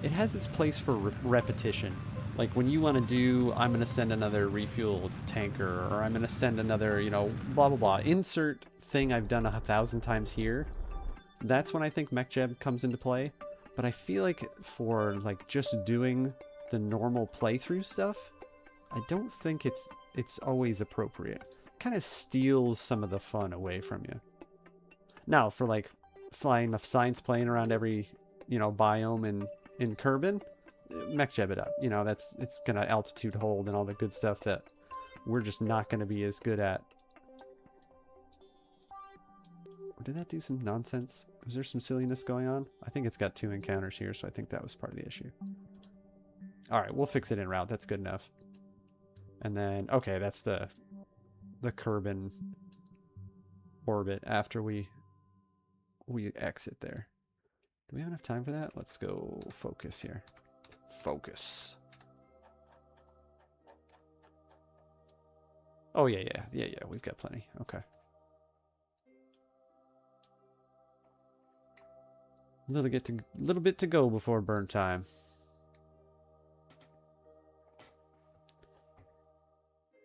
It has its place for repetition. Like when you want to do, I'm going to send another refuel tanker, or I'm going to send another, you know, blah blah blah. Insert thing I've done 1,000 times here. That's when I think MechJeb comes into play. But I feel like for like just doing the normal playthrough stuff, I don't think it's always appropriate. Kind of steals some of the fun away from you. Now for like flying the science plane around every, you know, biome in Kerbal, MechJeb it up. You know, it's gonna altitude hold and all the good stuff that we're just not gonna be as good at. Did that do some nonsense? Was there some silliness going on? I think it's got 2 encounters here, so I think that was part of the issue. Alright, we'll fix it en route. That's good enough. And then, okay, that's the Kerbal orbit after we exit there. Do we have enough time for that? Let's go focus here. Focus. Oh, yeah. We've got plenty. Okay. Little bit to go before burn time.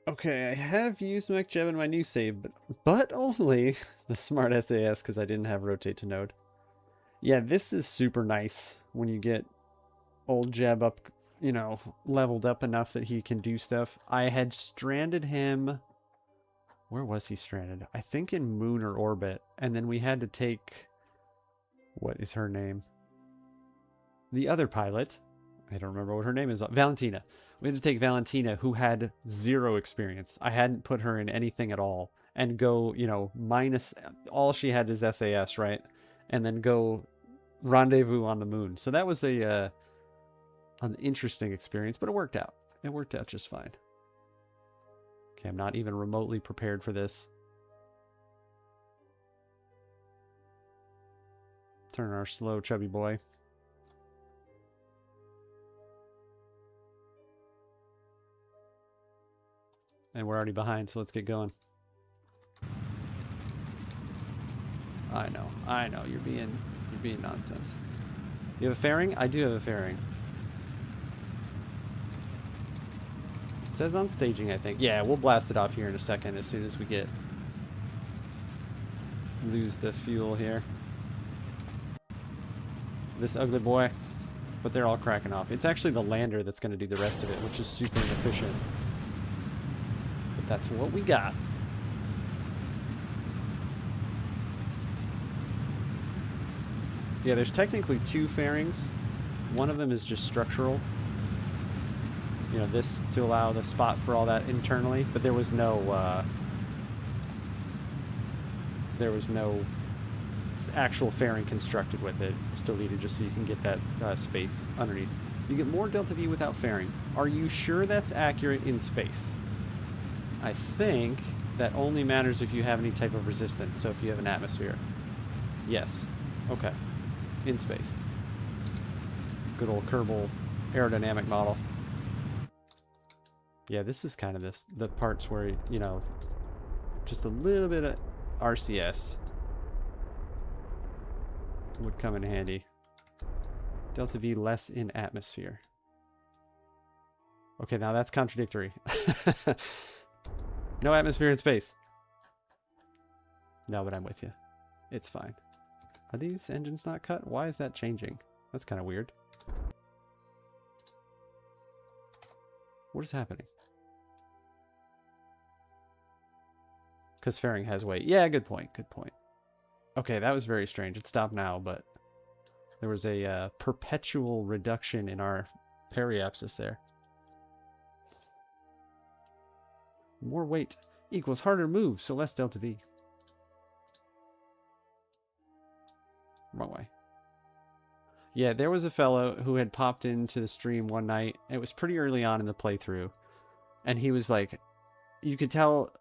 Okay, I have used MechJeb in my new save, but only the smart SAS because I didn't have rotate to node. Yeah, this is super nice when you get old Jeb up, you know, leveled up enough that he can do stuff. I had stranded him. Where was he stranded? I think in Moon or Orbit, and then we had to take. What is her name? The other pilot. I don't remember what her name is. Valentina. We had to take Valentina, who had 0 experience. I hadn't put her in anything at all. And go, you know, minus... All she had is SAS, right? And then go rendezvous on the moon. So that was an interesting experience, but it worked out. It worked out just fine. Okay, I'm not even remotely prepared for this. Turn our slow chubby boy. And we're already behind, so let's get going. I know, you're being nonsense. You have a fairing? I do have a fairing. It says on staging, I think. Yeah, we'll blast it off here in a second as soon as we lose the fuel here. This ugly boy. But they're all cracking off. It's actually the lander that's going to do the rest of it, which is super inefficient. But that's what we got. Yeah, there's technically 2 fairings. One of them is just structural. You know, this to allow the spot for all that internally, but there was no actual fairing constructed with it. It's deleted just so you can get that space underneath. You get more delta V without fairing. Are you sure that's accurate in space? I think that only matters if you have any type of resistance. So if you have an atmosphere. Yes. Okay. In space. Good old Kerbal aerodynamic model. Yeah, this is kind of the parts where, you know, just a little bit of RCS would come in handy. Delta V less in atmosphere. Okay, now that's contradictory. No atmosphere in space. No, but I'm with you. It's fine. Are these engines not cut? Why is that changing? That's kind of weird. What is happening? Because fairing has weight. Yeah, good point. Good point. Okay, that was very strange. It stopped now, but there was a perpetual reduction in our periapsis there. More weight equals harder move, so less delta V. Wrong way. Yeah, there was a fellow who had popped into the stream one night. It was pretty early on in the playthrough. And he was like, you could tell,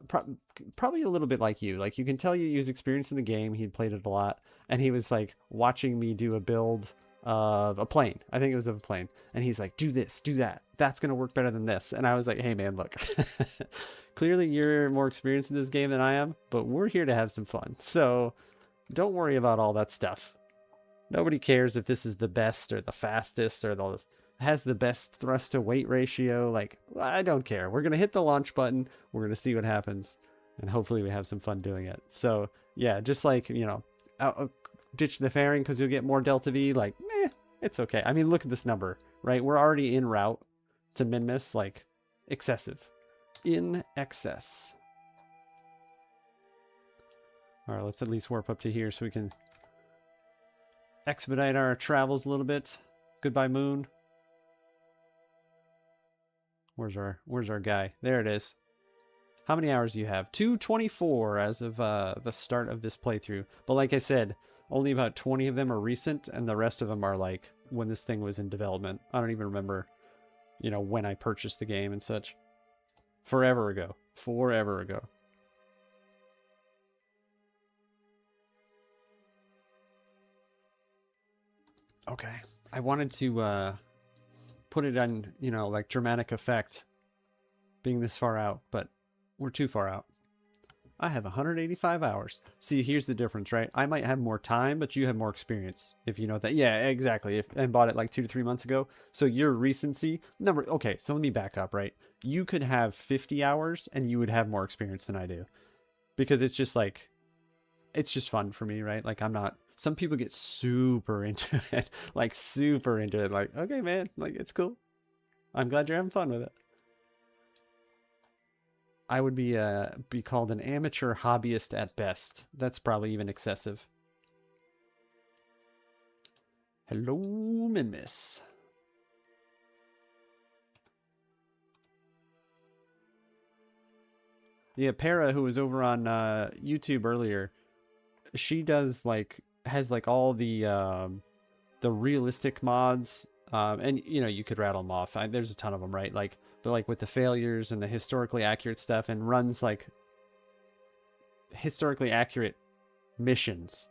probably a little bit like you. Like, you can tell he was experienced in the game. He'd played it a lot. And he was like watching me do a build of a plane. I think it was of a plane. And he's like, do this, do that. That's going to work better than this. And I was like, hey man, look, clearly you're more experienced in this game than I am, but we're here to have some fun. So don't worry about all that stuff. Nobody cares if this is the best or the fastest or has the best thrust to weight ratio. Like, I don't care. We're going to hit the launch button. We're going to see what happens. And hopefully we have some fun doing it. So yeah, just like, you know, ditch the fairing because you'll get more delta V. Like, it's okay. I mean, look at this number, right? We're already en route to Minmus, like excessive. In excess. All right, let's at least warp up to here so we can expedite our travels a little bit. Goodbye, moon. Where's our guy? There it is. How many hours do you have? 224 as of the start of this playthrough. But like I said, only about 20 of them are recent, and the rest of them are like when this thing was in development. I don't even remember, you know, when I purchased the game and such. Forever ago. Forever ago. Okay. I wanted to put it on, you know, like dramatic effect being this far out, but we're too far out. I have 185 hours. See, here's the difference, right? I might have more time, but you have more experience. If you know that. Yeah, exactly. And bought it like 2 to 3 months ago. So your recency number. Okay, so let me back up, right? You could have 50 hours and you would have more experience than I do. Because it's just like, it's just fun for me, right? Like, I'm not, some people get super into it, like super into it. Like, okay, man, like, it's cool. I'm glad you're having fun with it. I would be called an amateur hobbyist at best. That's probably even excessive. Hello, Minmus. Yeah, Para, who was over on YouTube earlier, she does like, has like all the realistic mods And you know, you could rattle them off. There's a ton of them, right? Like, but like with the failures and the historically accurate stuff, and runs like historically accurate missions,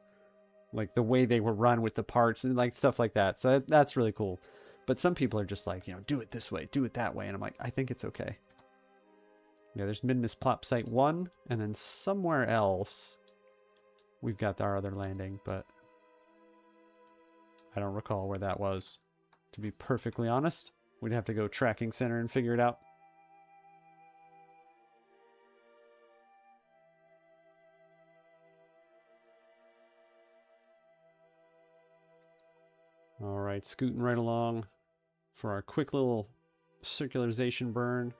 like the way they were run with the parts and like stuff like that. So that's really cool. But some people are just like, you know, do it this way, do it that way, and I'm like, I think it's okay. Yeah, there's Minmus Plop Site 1, and then somewhere else we've got our other landing, but I don't recall where that was. To be perfectly honest, we'd have to go tracking center and figure it out. All right, scooting right along for our quick little circularization burn.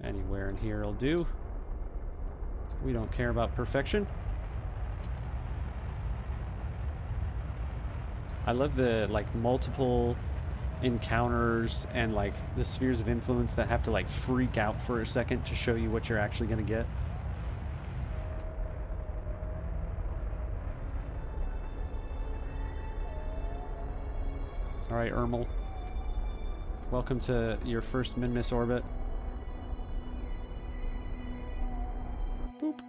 Anywhere in here will do. We don't care about perfection. I love the like multiple encounters and like the spheres of influence that have to like freak out for a second to show you what you're actually going to get. All right, Ermel. Welcome to your first Minmus orbit. Boop.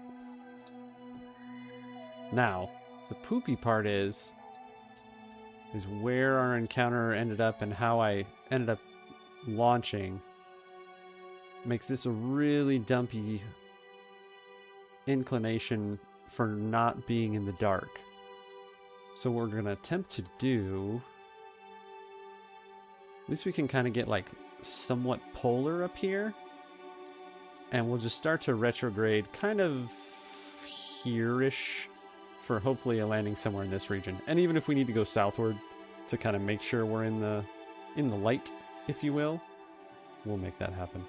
Now, the poopy part is where our encounter ended up and how I ended up launching makes this a really dumpy inclination for not being in the dark. So what we're going to attempt to do, at least we can kind of get like somewhat polar up here, and we'll just start to retrograde kind of here-ish for hopefully a landing somewhere in this region. And even if we need to go southward to kind of make sure we're in the light, if you will, we'll make that happen.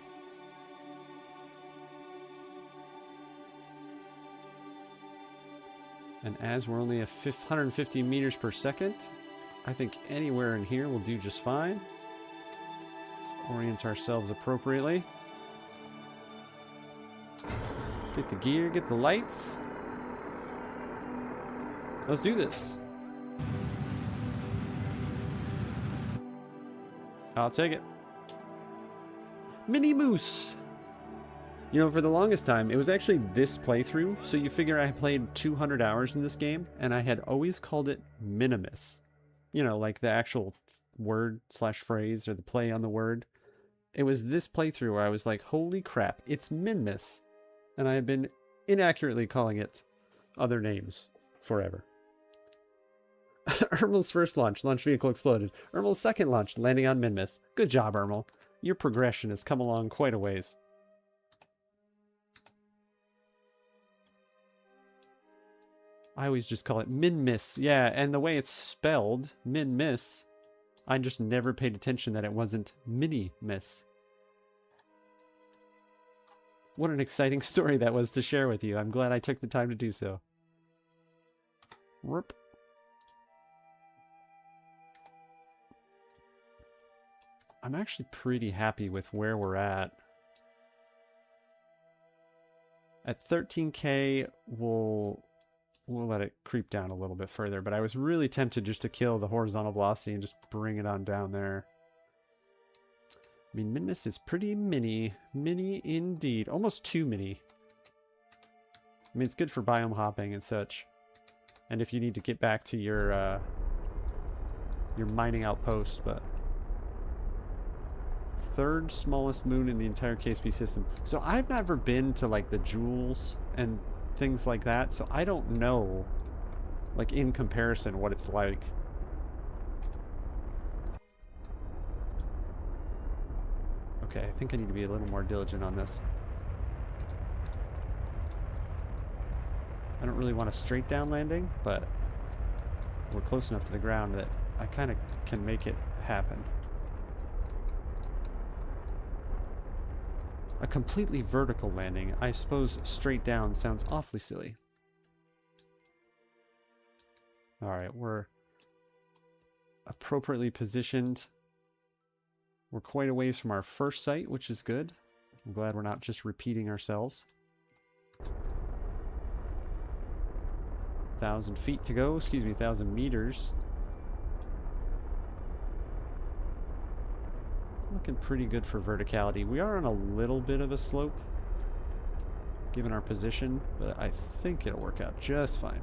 And as we're only at 150 meters per second, I think anywhere in here will do just fine. Let's orient ourselves appropriately. Get the gear, get the lights. Let's do this. I'll take it. Minmus! You know, for the longest time, it was actually this playthrough, so you figure I played 200 hours in this game, and I had always called it Minmus. You know, like the actual word slash phrase, or the play on the word. It was this playthrough where I was like, holy crap, it's Minmus. And I had been inaccurately calling it other names forever. Ermel's first launch vehicle exploded. Ermel's second launch, landing on Minmus. Good job, Ermel. Your progression has come along quite a ways. I always just call it Minmus. Yeah, and the way it's spelled, Minmus, I just never paid attention that it wasn't Mini-Miss. What an exciting story that was to share with you. I'm glad I took the time to do so. Whoop. I'm actually pretty happy with where we're at. At 13K, we'll let it creep down a little bit further, but I was really tempted just to kill the horizontal velocity and just bring it on down there. I mean, Minmus is pretty mini. Mini indeed. Almost too mini. I mean, it's good for biome hopping and such. And if you need to get back to your mining outpost, but... third smallest moon in the entire KSP system. So I've never been to like the jewels and things like that, so I don't know, like in comparison, what it's like. Okay, I think I need to be a little more diligent on this. I don't really want a straight down landing, but we're close enough to the ground that I kind of can make it happen. A completely vertical landing. I suppose straight down sounds awfully silly. Alright, we're appropriately positioned. We're quite a ways from our first site, which is good. I'm glad we're not just repeating ourselves. 1,000 feet to go. Excuse me, 1,000 meters. Looking pretty good for verticality. We are on a little bit of a slope, given our position, but I think it'll work out just fine.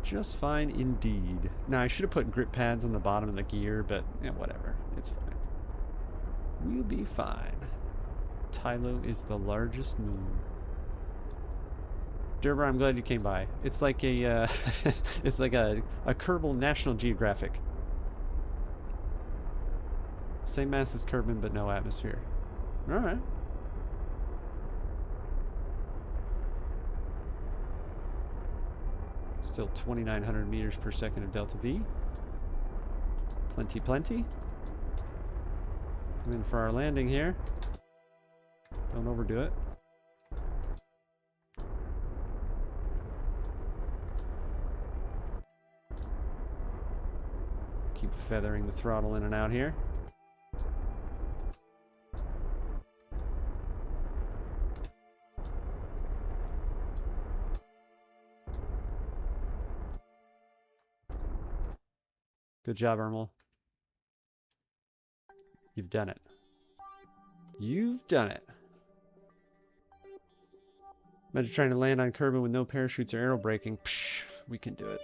Just fine indeed. Now, I should have put grip pads on the bottom of the gear, but whatever. It's fine. We'll be fine. Tylo is the largest moon. Derber, I'm glad you came by. It's like a, it's like a Kerbal National Geographic. Same mass as Kerbal, but no atmosphere. Alright. Still 2,900 meters per second of delta V. Plenty, plenty. Come in for our landing here. Don't overdo it. Keep feathering the throttle in and out here. Good job, Ermel. You've done it. You've done it. Imagine trying to land on Kerbal with no parachutes or aero braking. Psh, we can do it.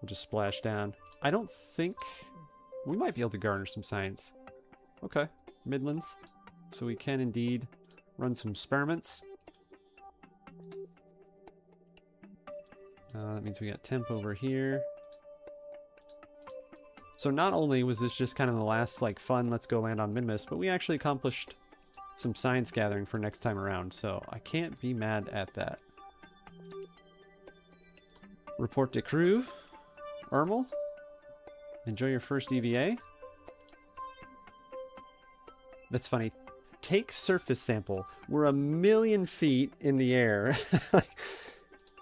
We'll just splash down. I don't think... We might be able to garner some science. Okay. Midlands. So we can indeed run some experiments. That means we got temp over here. So not only was this just kind of the last, like, fun, let's go land on Minmus, but we actually accomplished some science gathering for next time around, so I can't be mad at that. Report to crew. Ermel, enjoy your first EVA. That's funny. Take surface sample. We're 1,000,000 feet in the air.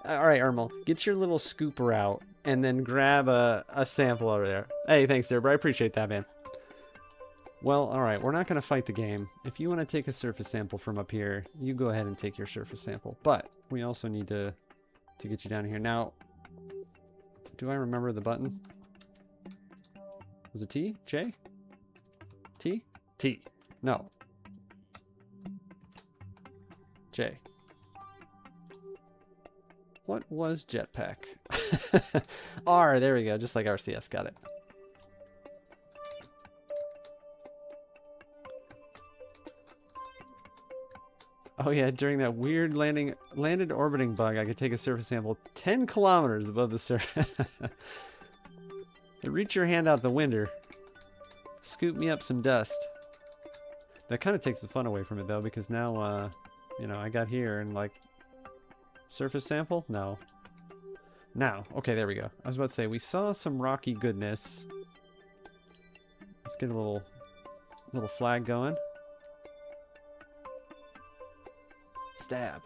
Alright, Ermel, get your little scooper out and then grab a sample over there. Hey, thanks, Derber. I appreciate that, man. Well, alright, we're not going to fight the game. If you want to take a surface sample from up here, you go ahead and take your surface sample. But we also need to get you down here. Now, do I remember the button? Was it T? J? T? T. No. J. What was jetpack? R, there we go, just like RCS, got it. Oh yeah, during that weird landed orbiting bug, I could take a surface sample 10 kilometers above the surface. Reach your hand out the window. Scoop me up some dust. That kind of takes the fun away from it though, because now, you know, I got here and like, surface sample? No. Now, okay, there we go. I was about to say, we saw some rocky goodness. Let's get a little flag going. Stab.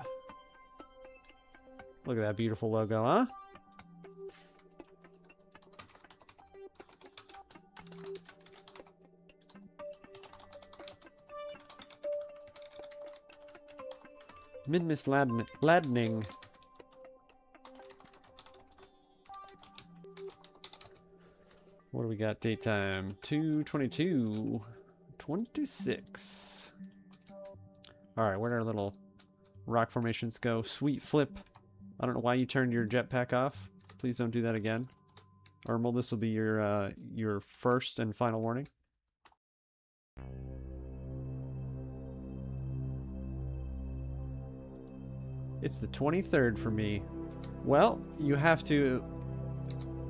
Look at that beautiful logo, huh? Minmus Ladning. What do we got? Daytime 2:22:26. All right, where'd our little rock formations go? Sweet flip. I don't know why you turned your jetpack off. Please don't do that again. Ermel, this will be your first and final warning. It's the 23rd for me. Well, you have to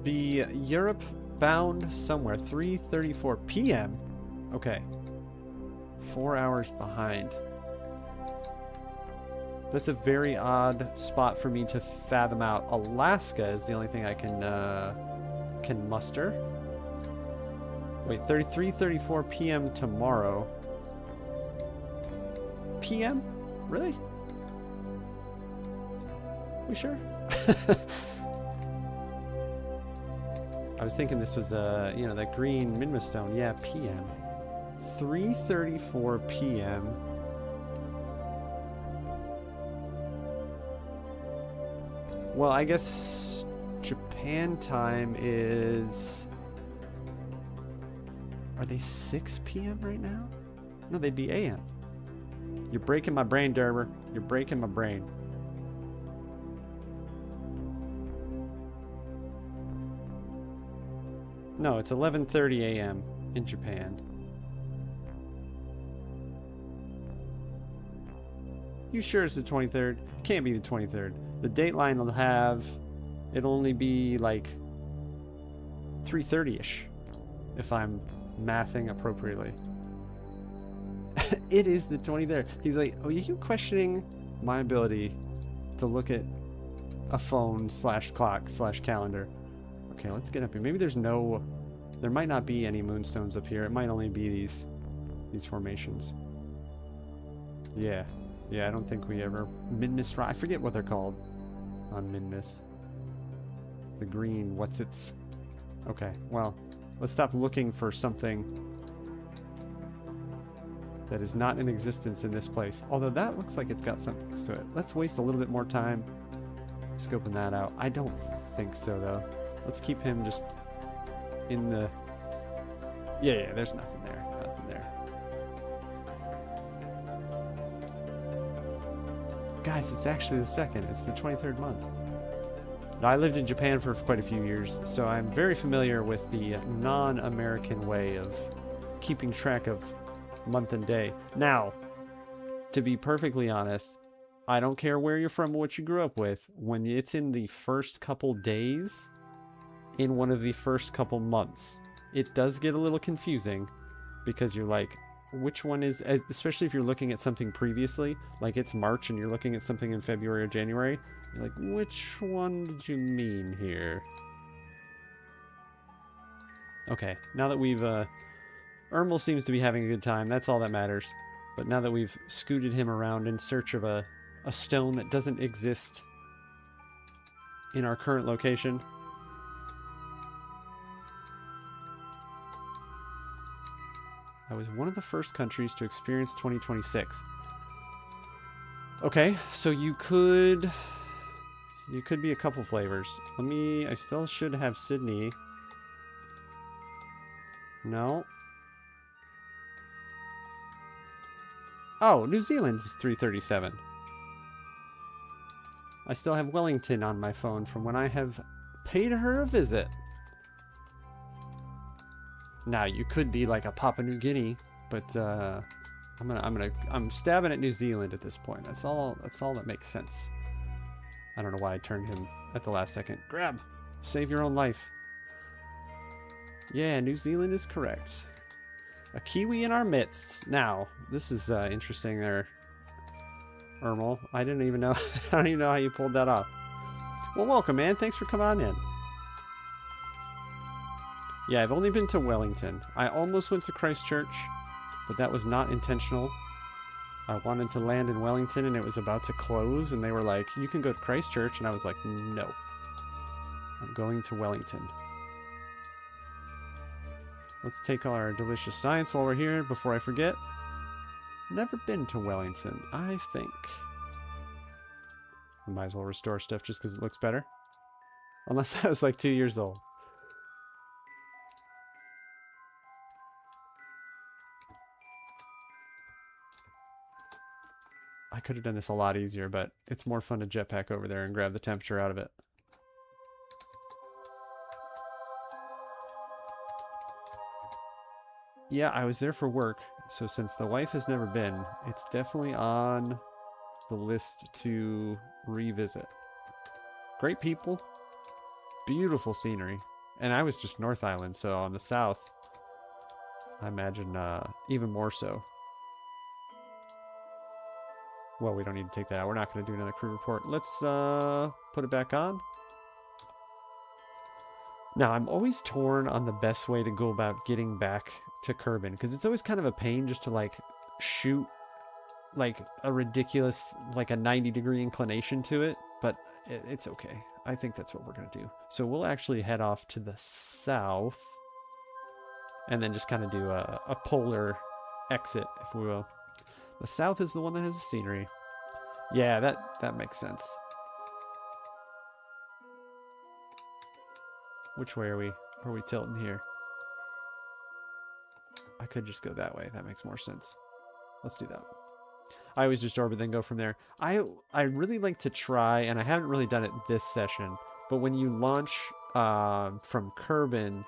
be Europe bound somewhere. 3:34 p.m. Okay. 4 hours behind. That's a very odd spot for me to fathom out. Alaska is the only thing I can muster. Wait, 3:34 p.m. tomorrow. PM? Really? We sure? I was thinking this was, you know, that green Minmus stone. Yeah, PM. 3:34 p.m. Well, I guess Japan time is... Are they 6 p.m. right now? No, they'd be a.m. You're breaking my brain, Derber. You're breaking my brain. No, it's 11:30 a.m. in Japan. You sure it's the 23rd? Can't be the 23rd. The dateline will have... It'll only be like 3:30ish, if I'm mathing appropriately. It is the 23rd. He's like, oh, are you questioning my ability to look at a phone / clock / calendar? Okay, let's get up here. Maybe there's no... There might not be any moonstones up here. It might only be these formations. Yeah. Yeah, I don't think we ever... Minmus... I forget what they're called on Minmus. The green... What's its... Okay, well, let's stop looking for something that is not in existence in this place. Although that looks like it's got something to it. Let's waste a little bit more time scoping that out. I don't think so, though. Let's keep him just in the... Yeah, there's nothing there. Nothing there. Guys, it's actually the 2nd. It's the 23rd month. Now, I lived in Japan for quite a few years, so I'm very familiar with the non-American way of keeping track of month and day. Now, to be perfectly honest, I don't care where you're from or what you grew up with. When it's in the first couple days, in one of the first couple months, it does get a little confusing because you're like, which one is, especially if you're looking at something previously, like it's March and you're looking at something in February or January, you're like, which one did you mean here? Okay, now that we've, Ermel seems to be having a good time, that's all that matters. But now that we've scooted him around in search of a stone that doesn't exist in our current location, I was one of the first countries to experience 2026. Okay, so you could be a couple flavors. I still should have Sydney. No. Oh, New Zealand's 3:37. I still have Wellington on my phone from when I have paid her a visit. Now you could be like a Papua New Guinea, but I'm stabbing at New Zealand at this point. That's all that makes sense. I don't know why I turned him at the last second. Grab, save your own life. Yeah, New Zealand is correct. A Kiwi in our midst. Now, this is interesting there, Ermel. I didn't even know. I don't even know how you pulled that off. Well, welcome, man. Thanks for coming on in. Yeah, I've only been to Wellington. I almost went to Christchurch, but that was not intentional. I wanted to land in Wellington, and it was about to close, and they were like, you can go to Christchurch, and I was like, no. I'm going to Wellington. Let's take our delicious science while we're here, before I forget. Never been to Wellington, I think. I might as well restore stuff just because it looks better. Unless I was like 2 years old. I could have done this a lot easier, but it's more fun to jetpack over there and grab the temperature out of it. Yeah, I was there for work, so since the wife has never been, it's definitely on the list to revisit. Great people, beautiful scenery, and I was just North Island, so on the south, I imagine even more so. Well, we don't need to take that out. We're not going to do another crew report. Let's put it back on. Now, I'm always torn on the best way to go about getting back to Kerbin, because it's always kind of a pain just to, like, shoot, like, a ridiculous, like, a 90-degree inclination to it, but it's okay. I think that's what we're going to do. So we'll actually head off to the south and then just kind of do a polar exit, if we will. The south is the one that has the scenery. Yeah, that makes sense. Which way are we? Are we tilting here? I could just go that way. That makes more sense. Let's do that. I always just orbit, then go from there. I really like to try, and I haven't really done it this session, but when you launch from Kerbin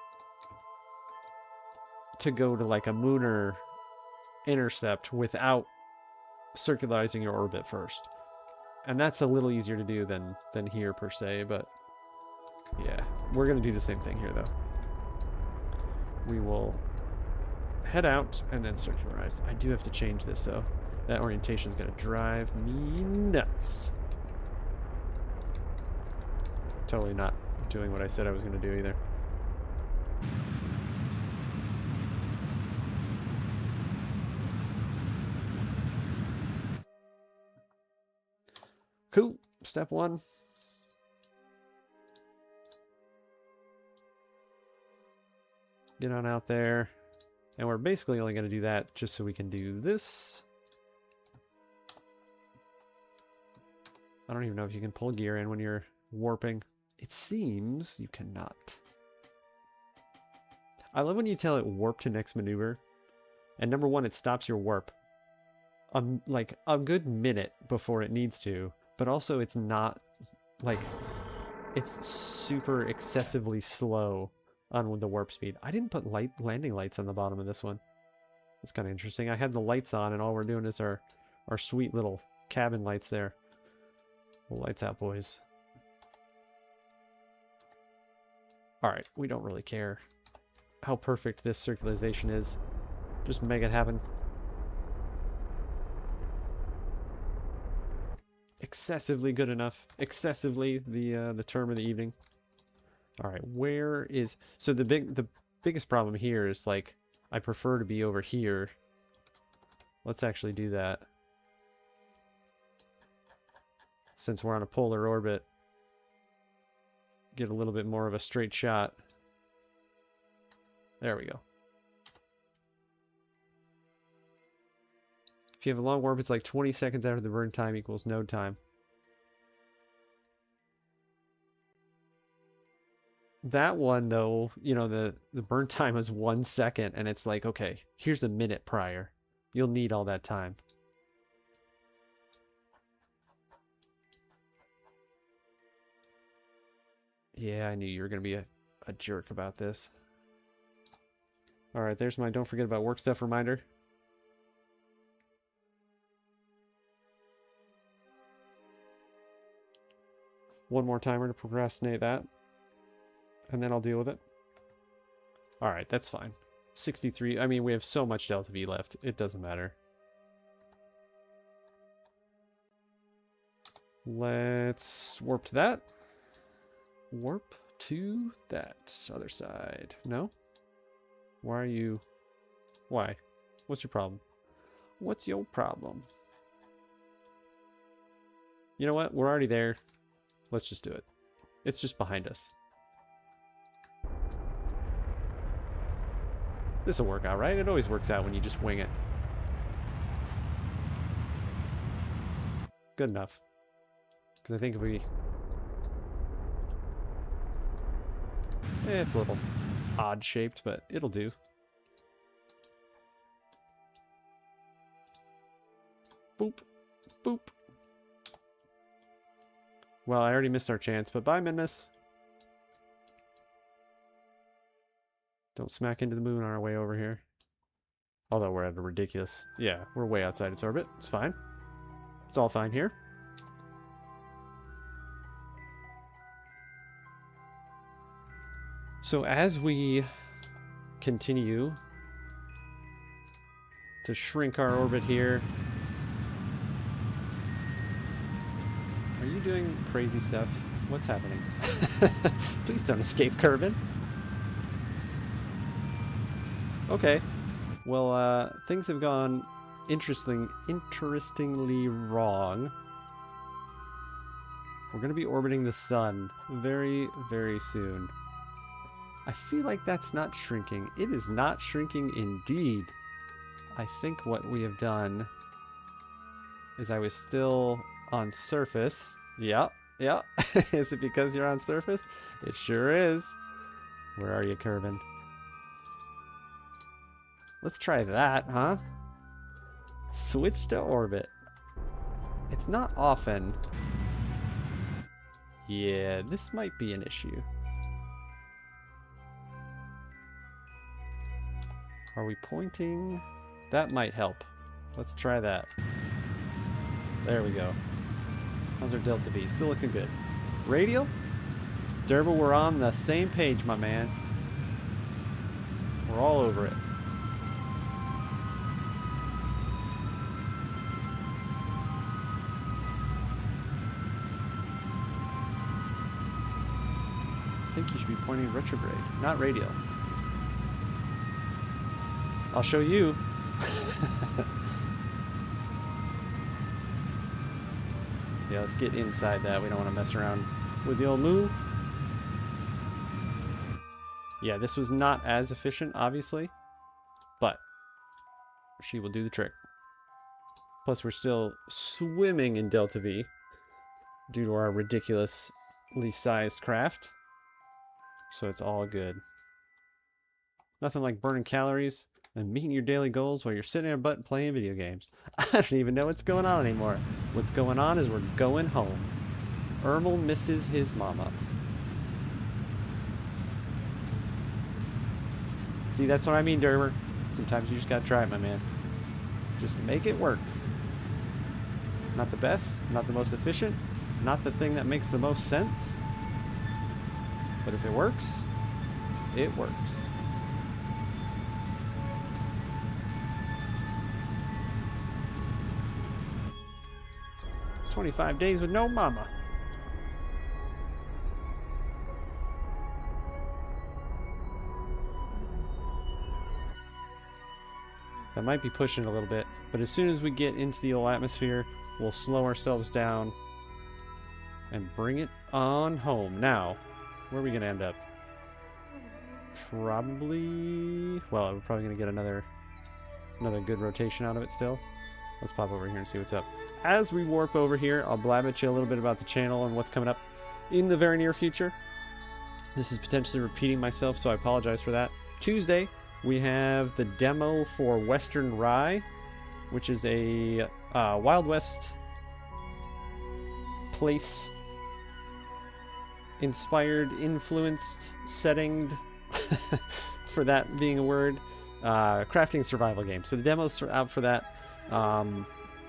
to go to like a lunar intercept without circularizing your orbit first. And that's a little easier to do than here per se, but yeah, we're going to do the same thing here though. We will head out and then circularize. I do have to change this, so that orientation is going to drive me nuts. Totally not doing what I said I was going to do either. Cool. Step one. Get on out there. And we're basically only going to do that just so we can do this. I don't even know if you can pull gear in when you're warping. It seems you cannot. I love when you tell it warp to next maneuver. And number one, it stops your warp. Like a good minute before it needs to. But also it's not, like, it's super excessively slow on the warp speed. I didn't put landing lights on the bottom of this one. It's kind of interesting. I had the lights on and all we're doing is our sweet little cabin lights there. Well, lights out, boys. Alright, we don't really care how perfect this circularization is. Just make it happen. Excessively good enough. Excessively the term of the evening. All right, where is... So the biggest problem here is, like, I prefer to be over here. Let's actually do that. Since we're on a polar orbit. Get a little bit more of a straight shot. There we go. If you have a long warp, it's like 20 seconds after the burn time equals node time. That one, though, you know, the burn time is 1 second, and it's like, okay, here's a minute prior. You'll need all that time. Yeah, I knew you were going to be a jerk about this. All right, there's my don't forget about work stuff reminder. One more timer to procrastinate that. And then I'll deal with it. Alright, that's fine. 63. I mean, we have so much Delta V left. It doesn't matter. Let's warp to that. Warp to that other side. No? Why are you... Why? What's your problem? What's your problem? You know what? We're already there. Let's just do it. It's just behind us. This'll work out, right? It always works out when you just wing it. Good enough. Because I think if we... it's a little odd-shaped, but it'll do. Boop. Boop. Well, I already missed our chance, but bye, Minmus. Don't smack into the moon on our way over here. Although we're at a ridiculous... Yeah, we're way outside its orbit. It's fine. It's all fine here. So as we continue to shrink our orbit here... Are you doing crazy stuff? What's happening? Please don't escape, Kerbin. Okay. Well, things have gone interestingly wrong. We're going to be orbiting the sun very, very soon. I feel like that's not shrinking. It is not shrinking indeed. I think what we have done is I was still on surface. Yep, yep. Is it because you're on surface? It sure is. Where are you, Kerbin? Let's try that, huh? Switch to orbit. It's not often. Yeah, this might be an issue. Are we pointing? That might help. Let's try that. There we go. How's our Delta V? Still looking good. Radial? Kerbal, we're on the same page, my man. We're all over it. I think you should be pointing retrograde, not radial. I'll show you. Yeah, let's get inside that. We don't want to mess around with the old move. Yeah, this was not as efficient, obviously, but she will do the trick. Plus, we're still swimming in Delta V due to our ridiculously sized craft. So it's all good. Nothing like burning calories and meeting your daily goals while you're sitting in a butt playing video games. I don't even know what's going on anymore. What's going on is we're going home. Ermel misses his mama. See, that's what I mean, Derber. Sometimes you just gotta try it, my man. Just make it work. Not the best, not the most efficient, not the thing that makes the most sense. But if it works, it works. "25 days with no mama." That might be pushing it a little bit, but as soon as we get into the old atmosphere, we'll slow ourselves down and bring it on home. Now, where are we going to end up? Probably... Well, we're probably going to get another good rotation out of it still. Let's pop over here and see what's up. As we warp over here, I'll blab at you a little bit about the channel and what's coming up in the very near future. This is potentially repeating myself, so I apologize for that. Tuesday, we have the demo for Western Rye, which is a Wild West place inspired, influenced, settinged, for that being a word, crafting survival game. So the demo's out for that.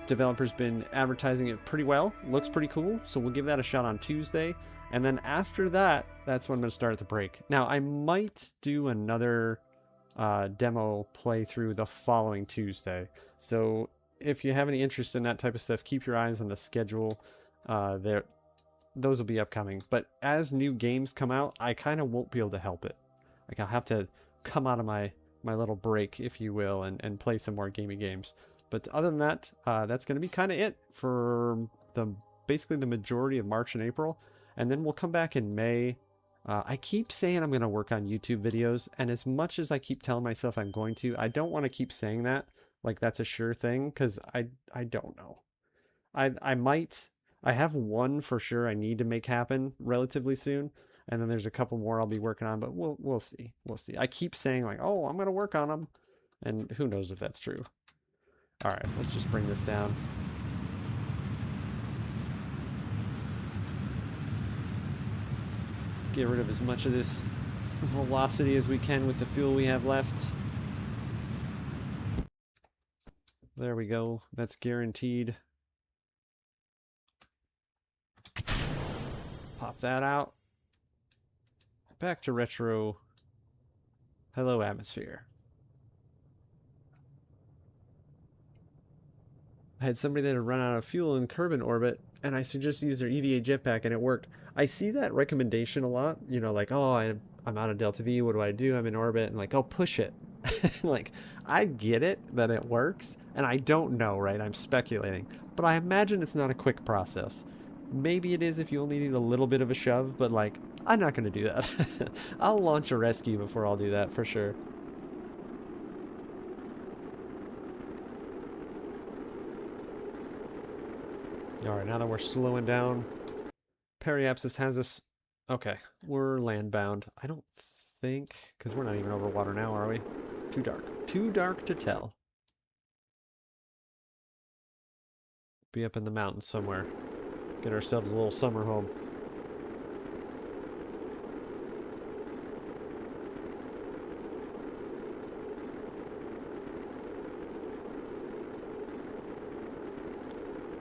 Developer's been advertising it pretty well. Looks pretty cool, so we'll give that a shot on Tuesday. And then after that, that's when I'm going to start the break. Now, I might do another demo playthrough the following Tuesday. So if you have any interest in that type of stuff, keep your eyes on the schedule. Those will be upcoming. But as new games come out, I kind of won't be able to help it. Like, I'll have to come out of my little break, if you will, and play some more gaming games. But other than that, that's going to be kind of it for basically the majority of March and April. And then we'll come back in May. I keep saying I'm going to work on YouTube videos, and as much as I keep telling myself I'm going to, I don't want to keep saying that like that's a sure thing, because I don't know. I might. I have one for sure I need to make happen relatively soon, and then there's a couple more I'll be working on, but we'll see. We'll see. I keep saying like, oh, I'm going to work on them, and who knows if that's true. All right, let's just bring this down. Get rid of as much of this velocity as we can with the fuel we have left. There we go. That's guaranteed. Pop that out. Back to retro. Hello, atmosphere. I had somebody that had run out of fuel in Kerbal orbit, and I suggested use their EVA jetpack, and it worked. I see that recommendation a lot. You know, like, oh, I'm out of Delta V. What do? I'm in orbit. And like, oh, push it. Like, I get it that it works, and I don't know, right? I'm speculating. But I imagine it's not a quick process. Maybe it is if you only need a little bit of a shove, but like, I'm not gonna do that. I'll launch a rescue before I'll do that for sure. Alright, now that we're slowing down, Periapsis has us... Okay, we're land-bound. I don't think... Because we're not even over water now, are we? Too dark. Too dark to tell. Be up in the mountains somewhere. Get ourselves a little summer home.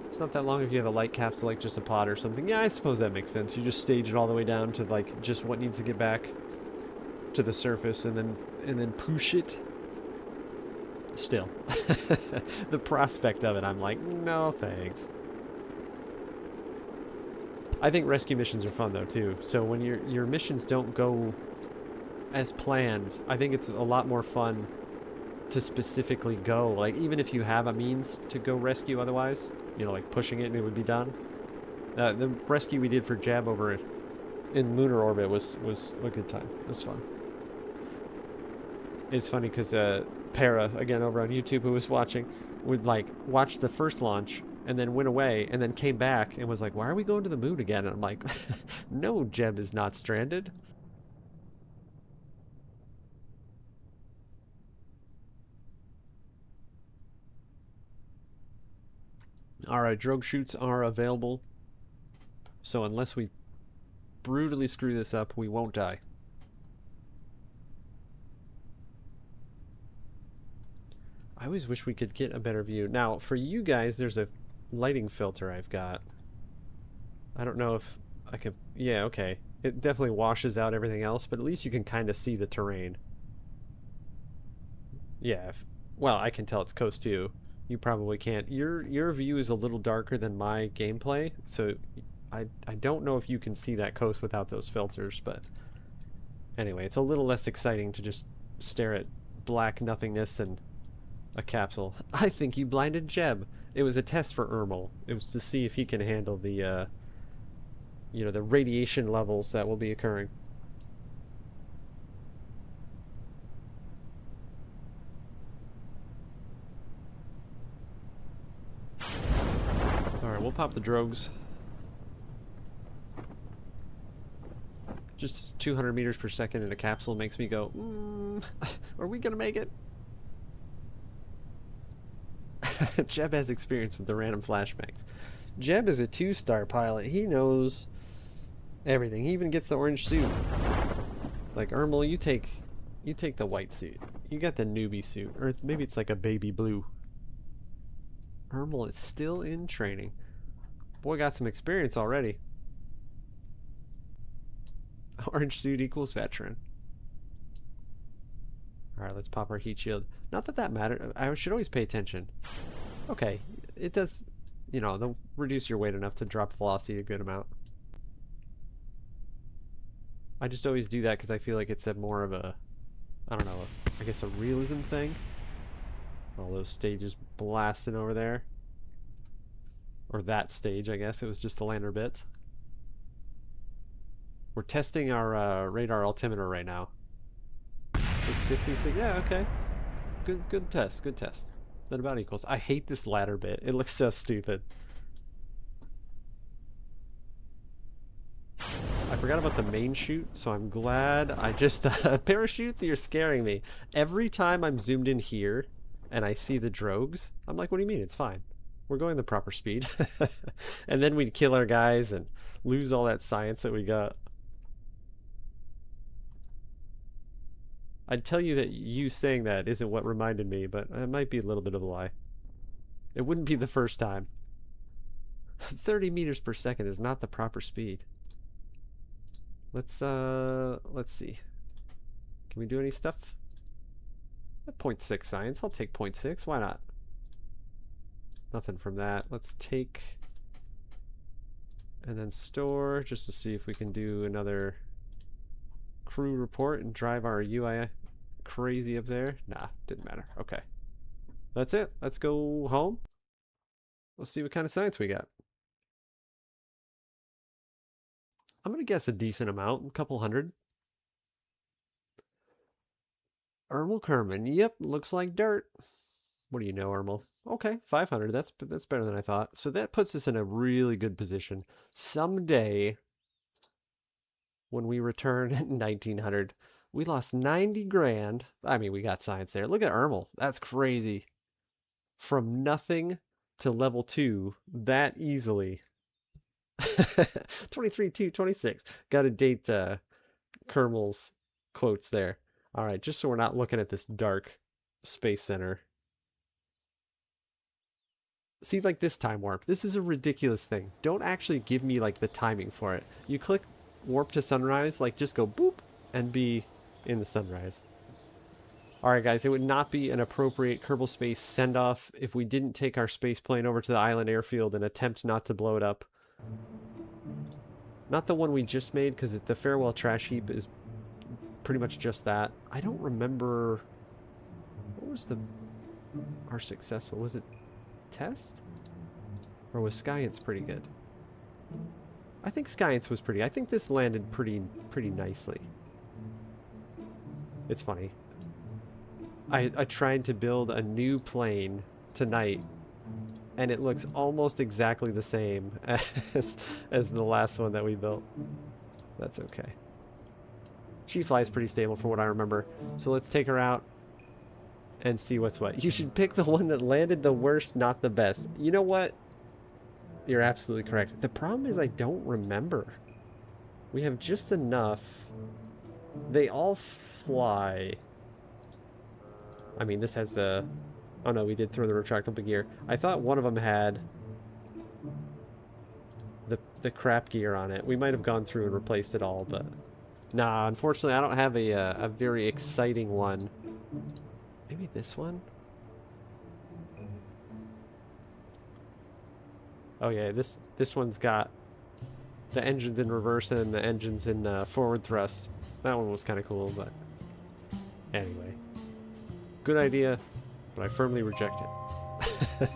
It's not that long if you have a light capsule, like just a pod or something. Yeah, I suppose that makes sense. You just stage it all the way down to like just what needs to get back to the surface, and then push it. Still, the prospect of it, I'm like, no thanks. I think rescue missions are fun though too. So when your missions don't go as planned, I think it's a lot more fun to specifically go. Like even if you have a means to go rescue otherwise, you know, like pushing it and it would be done. The rescue we did for Jab over in lunar orbit was a good time. It was fun. It's funny because Para, again over on YouTube, who was watching, would like watch the first launch and then went away and then came back and was like, why are we going to the moon again? And I'm like, no, Jeb is not stranded. Alright, drogue chutes are available. So unless we brutally screw this up, we won't die. I always wish we could get a better view. Now, for you guys, there's a lighting filter I've got. I don't know if I can... Yeah, okay. It definitely washes out everything else, but at least you can kind of see the terrain. Yeah, well, I can tell it's coast 2. You probably can't. Your view is a little darker than my gameplay, so I don't know if you can see that coast without those filters, but anyway, it's a little less exciting to just stare at black nothingness and a capsule. I think you blinded Jeb. It was a test for Ermal. It was to see if he can handle the you know, the radiation levels that will be occurring. Alright, we'll pop the drogues. Just 200 meters per second in a capsule makes me go, are we gonna make it? Jeb has experience with the random flashbangs. Jeb is a 2-star pilot. He knows everything. He even gets the orange suit. Like, Ermal, you take the white suit. You got the newbie suit. Or maybe it's like a baby blue. Ermal is still in training. Boy got some experience already. Orange suit equals veteran. Alright, let's pop our heat shield. Not that that matters. I should always pay attention. Okay, it does, you know, they'll reduce your weight enough to drop velocity a good amount. I just always do that because I feel like it's a more of a, I don't know, I guess a realism thing. All those stages blasting over there. Or that stage, I guess. It was just the lander bit. We're testing our radar altimeter right now. 650, yeah, okay. Good test, good test. That about equals. I hate this ladder bit. It looks so stupid. I forgot about the main chute, so I'm glad I just... parachutes, you're scaring me. Every time I'm zoomed in here and I see the drogues, I'm like, what do you mean? It's fine. We're going the proper speed. And then we'd kill our guys and lose all that science that we got. I'd tell you that you saying that isn't what reminded me, but it might be a little bit of a lie. It wouldn't be the first time. 30 meters per second is not the proper speed. Let's see. Can we do any stuff? 0.6 science. I'll take 0.6. Why not? Nothing from that. Let's take and then store just to see if we can do another crew report and drive our UI crazy up there. Nah, didn't matter. Okay. That's it. Let's go home. We'll see what kind of science we got. I'm going to guess a decent amount, a couple hundred. Ermal Kerman, yep, looks like dirt. What do you know, Ermal? Okay, 500, that's better than I thought. So that puts us in a really good position. Someday, when we return in 1900, we lost 90 grand. I mean, we got science there. Look at Ermal, that's crazy. From nothing to level 2 that easily. 23, 2, 26. Got to date Kerbals quotes there. All right, just so we're not looking at this dark space center. See, like this time warp. This is a ridiculous thing. Don't actually give me like the timing for it. You click warp to sunrise, like just go boop and be in the sunrise. All right, guys, it would not be an appropriate Kerbal Space send-off if we didn't take our space plane over to the Island Airfield and attempt not to blow it up. Not the one we just made, because the farewell trash heap is pretty much just that. I don't remember... What was our successful? Was it test? Or was Science pretty good? I think Science was pretty... I think this landed pretty nicely. It's funny. I tried to build a new plane tonight, and it looks almost exactly the same as the last one that we built. That's okay. She flies pretty stable for what I remember. So let's take her out and see what's what. You should pick the one that landed the worst, not the best. You know what? You're absolutely correct. The problem is I don't remember. We have just enough. They all fly. I mean, this has the... Oh no, we did throw the retractable gear. I thought one of them had the crap gear on it. We might have gone through and replaced it all, but... Nah, unfortunately, I don't have a very exciting one. Maybe this one? Oh yeah, this one's got the engines in reverse and the engines in forward thrust. That one was kind of cool, but... Anyway. Good idea, but I firmly reject it.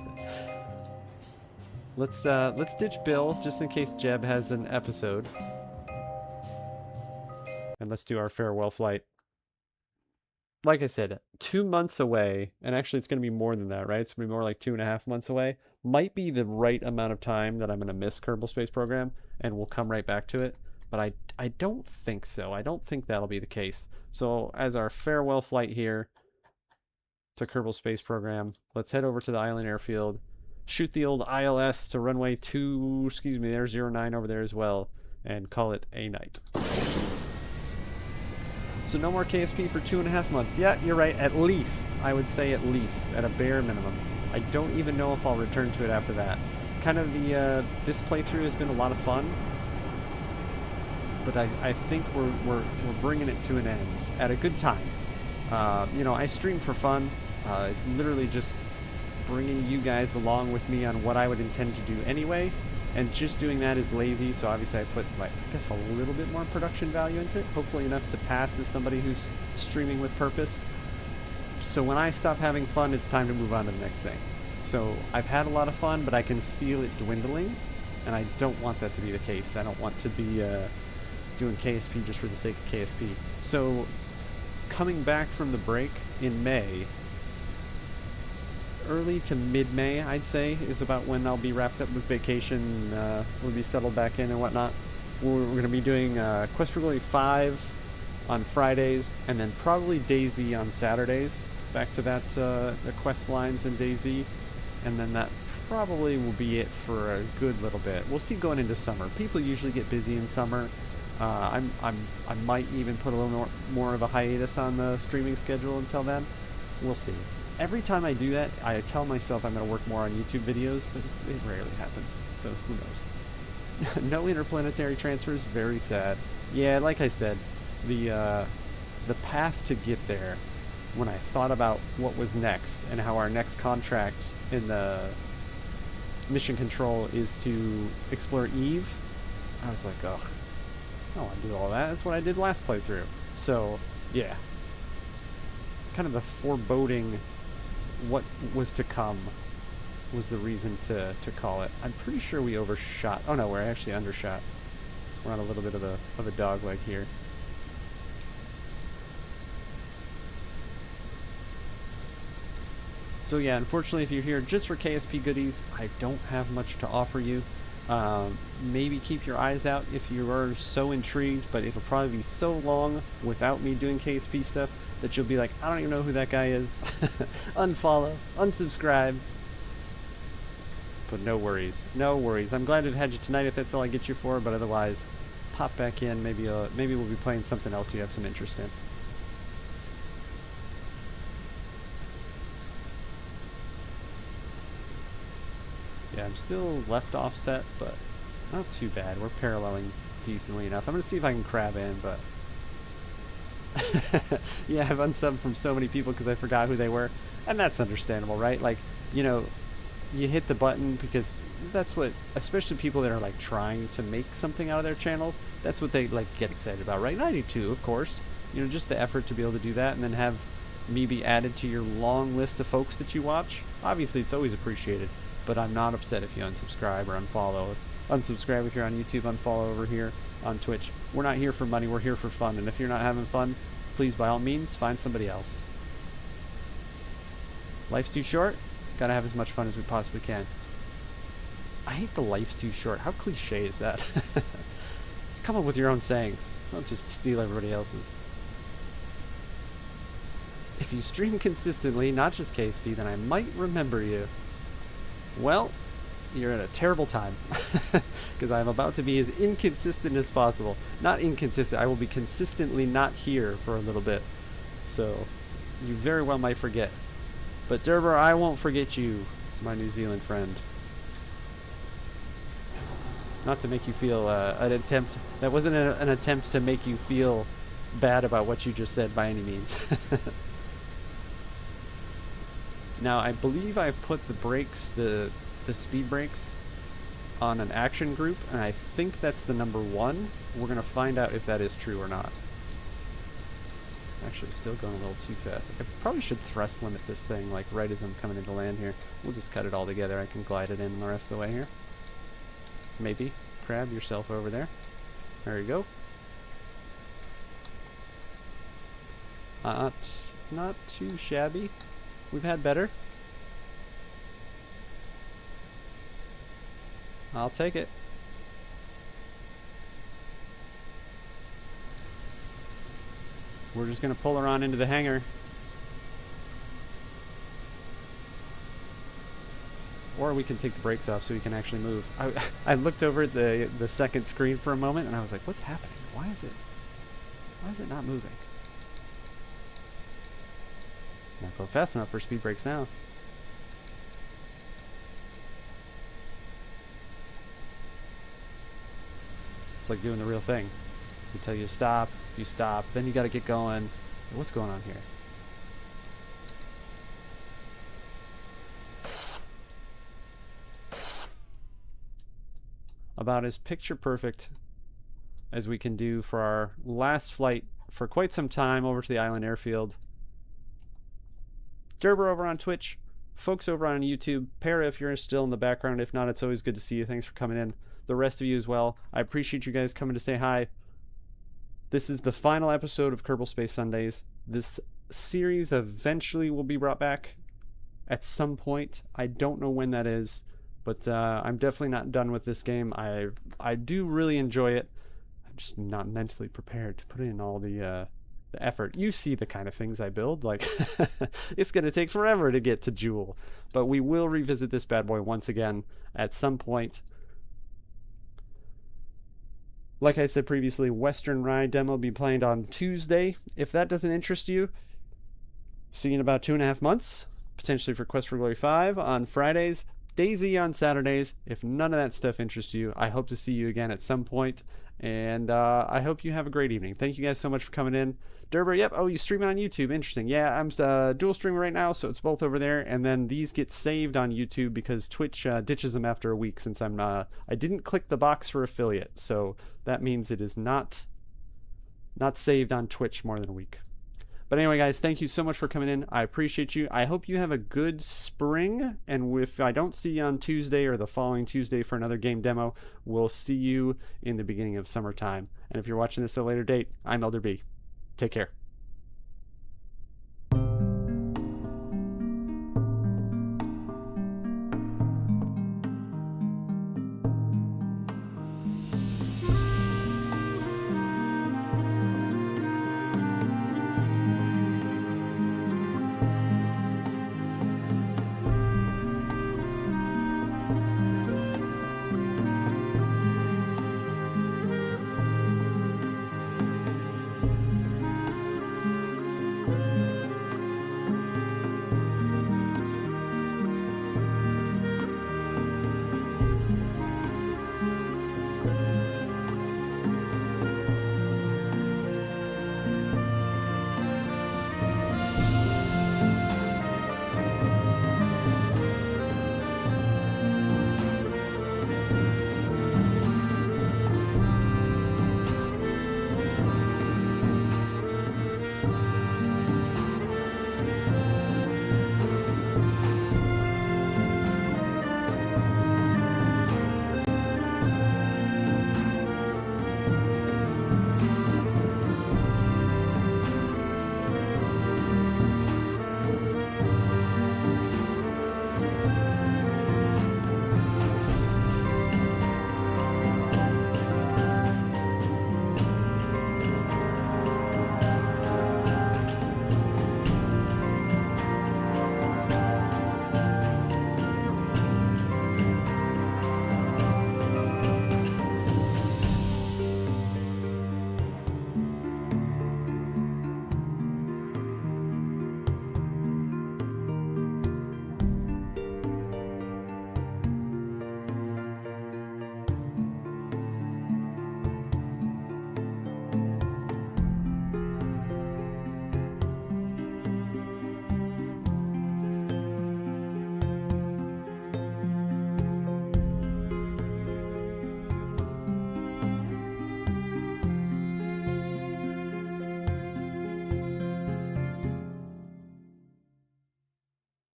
Let's ditch Bill, just in case Jeb has an episode. And let's do our farewell flight. Like I said, 2 months away, and actually it's going to be more than that, right? It's going to be more like 2.5 months away. Might be the right amount of time that I'm going to miss Kerbal Space Program, and we'll come right back to it. But I don't think so. I don't think that'll be the case. So as our farewell flight here to Kerbal Space Program, let's head over to the Island Airfield, shoot the old ILS to runway 2, excuse me, there's 09 over there as well, and call it a night. So no more KSP for 2.5 months. Yeah, you're right, at least. I would say at least, at a bare minimum. I don't even know if I'll return to it after that. Kind of this playthrough has been a lot of fun, but I think we're bringing it to an end at a good time. You know, I stream for fun. It's literally just bringing you guys along with me on what I would intend to do anyway, and just doing that is lazy, so obviously I put, like, I guess a little bit more production value into it, hopefully enough to pass as somebody who's streaming with purpose. So when I stop having fun, it's time to move on to the next thing. So I've had a lot of fun, but I can feel it dwindling, and I don't want that to be the case. I don't want to be doing KSP just for the sake of KSP. So coming back from the break in May, early to mid-May, I'd say, is about when I'll be wrapped up with vacation. We'll be settled back in and whatnot. We're going to be doing Quest for Glory 5 on Fridays, and then probably DayZ on Saturdays. Back to that, the quest lines in DayZ, and then that probably will be it for a good little bit. We'll see going into summer. People usually get busy in summer. I might even put a little more of a hiatus on the streaming schedule until then. We'll see. Every time I do that, I tell myself I'm going to work more on YouTube videos, but it rarely happens, so who knows. No interplanetary transfers, very sad. Yeah, like I said, the path to get there, when I thought about what was next and how our next contract in the mission control is to explore Eve, I was like, ugh, I don't want to do all that. That's what I did last playthrough. So, yeah. Kind of the foreboding what was to come was the reason to call it. I'm pretty sure we overshot. Oh no, we're actually undershot. We're on a little bit of a dog leg here. So yeah, unfortunately, if you're here just for KSP goodies, I don't have much to offer you. Maybe keep your eyes out if you are so intrigued, but it'll probably be so long without me doing KSP stuff that you'll be like, I don't even know who that guy is. Unfollow, unsubscribe. But no worries, no worries. I'm glad to have had you tonight if that's all I get you for, but otherwise, pop back in. Maybe we'll be playing something else you have some interest in. Yeah, I'm still left offset, but not too bad. We're paralleling decently enough. I'm going to see if I can crab in, but... yeah, I've unsubbed from so many people because I forgot who they were. And that's understandable, right? Like, you know, you hit the button because that's what, especially people that are, like, trying to make something out of their channels, that's what they, like, get excited about, right? And I do too, of course. You know, just the effort to be able to do that and then have me be added to your long list of folks that you watch. Obviously, it's always appreciated. But I'm not upset if you unsubscribe or unfollow. Unsubscribe if you're on YouTube, unfollow over here on Twitch. We're not here for money, we're here for fun. And if you're not having fun, please, by all means, find somebody else. Life's too short. Gotta have as much fun as we possibly can. I hate the life's too short. How cliche is that? Come up with your own sayings. Don't just steal everybody else's. If you stream consistently, not just KSP, then I might remember you. Well, you're at a terrible time because I'm about to be as inconsistent as possible. Not inconsistent, I will be consistently not here for a little bit. So, you very well might forget. But Derber, I won't forget you, my New Zealand friend. Not to make you feel an attempt, that wasn't an attempt to make you feel bad about what you just said by any means. Now, I believe I've put the brakes, the speed brakes, on an action group, and I think that's the number 1. We're going to find out if that is true or not. Actually, still going a little too fast. I probably should thrust limit this thing, like, right as I'm coming into land here. We'll just cut it all together. I can glide it in the rest of the way here. Maybe. Crab yourself over there. There you go. Not too shabby. We've had better. I'll take it. We're just going to pull her on into the hangar. Or we can take the brakes off so we can actually move. I looked over at the second screen for a moment and I was like, what's happening? Why is it not moving? Not going fast enough for speed brakes now. It's like doing the real thing. They tell you to stop, you stop, then you gotta get going. What's going on here? About as picture perfect as we can do for our last flight for quite some time over to the Island Airfield. Derber over on Twitch, folks over on YouTube, Para if you're still in the background, if not, it's always good to see you. Thanks for coming in. The rest of you as well. I appreciate you guys coming to say hi. This is the final episode of Kerbal Space Sundays. This series eventually will be brought back at some point. I don't know when that is, but I'm definitely not done with this game. I do really enjoy it. I'm just not mentally prepared to put in all the effort. You see the kind of things I build. Like, it's going to take forever to get to Jewel. But we will revisit this bad boy once again at some point. Like I said previously, Western Ride demo will be planned on Tuesday. If that doesn't interest you, see you in about 2.5 months, potentially for Quest for Glory 5 on Fridays, DayZ on Saturdays. If none of that stuff interests you, I hope to see you again at some point, and I hope you have a great evening. Thank you guys so much for coming in. Derber, yep, oh, you streaming on YouTube, interesting. Yeah, I'm dual streaming right now, so it's both over there, and then these get saved on YouTube because Twitch ditches them after a week since I didn't click the box for affiliate, so that means it is not saved on Twitch more than a week. But anyway, guys, thank you so much for coming in. I appreciate you. I hope you have a good spring. And if I don't see you on Tuesday or the following Tuesday for another game demo, we'll see you in the beginning of summertime. And if you're watching this at a later date, I'm Elder B. Take care.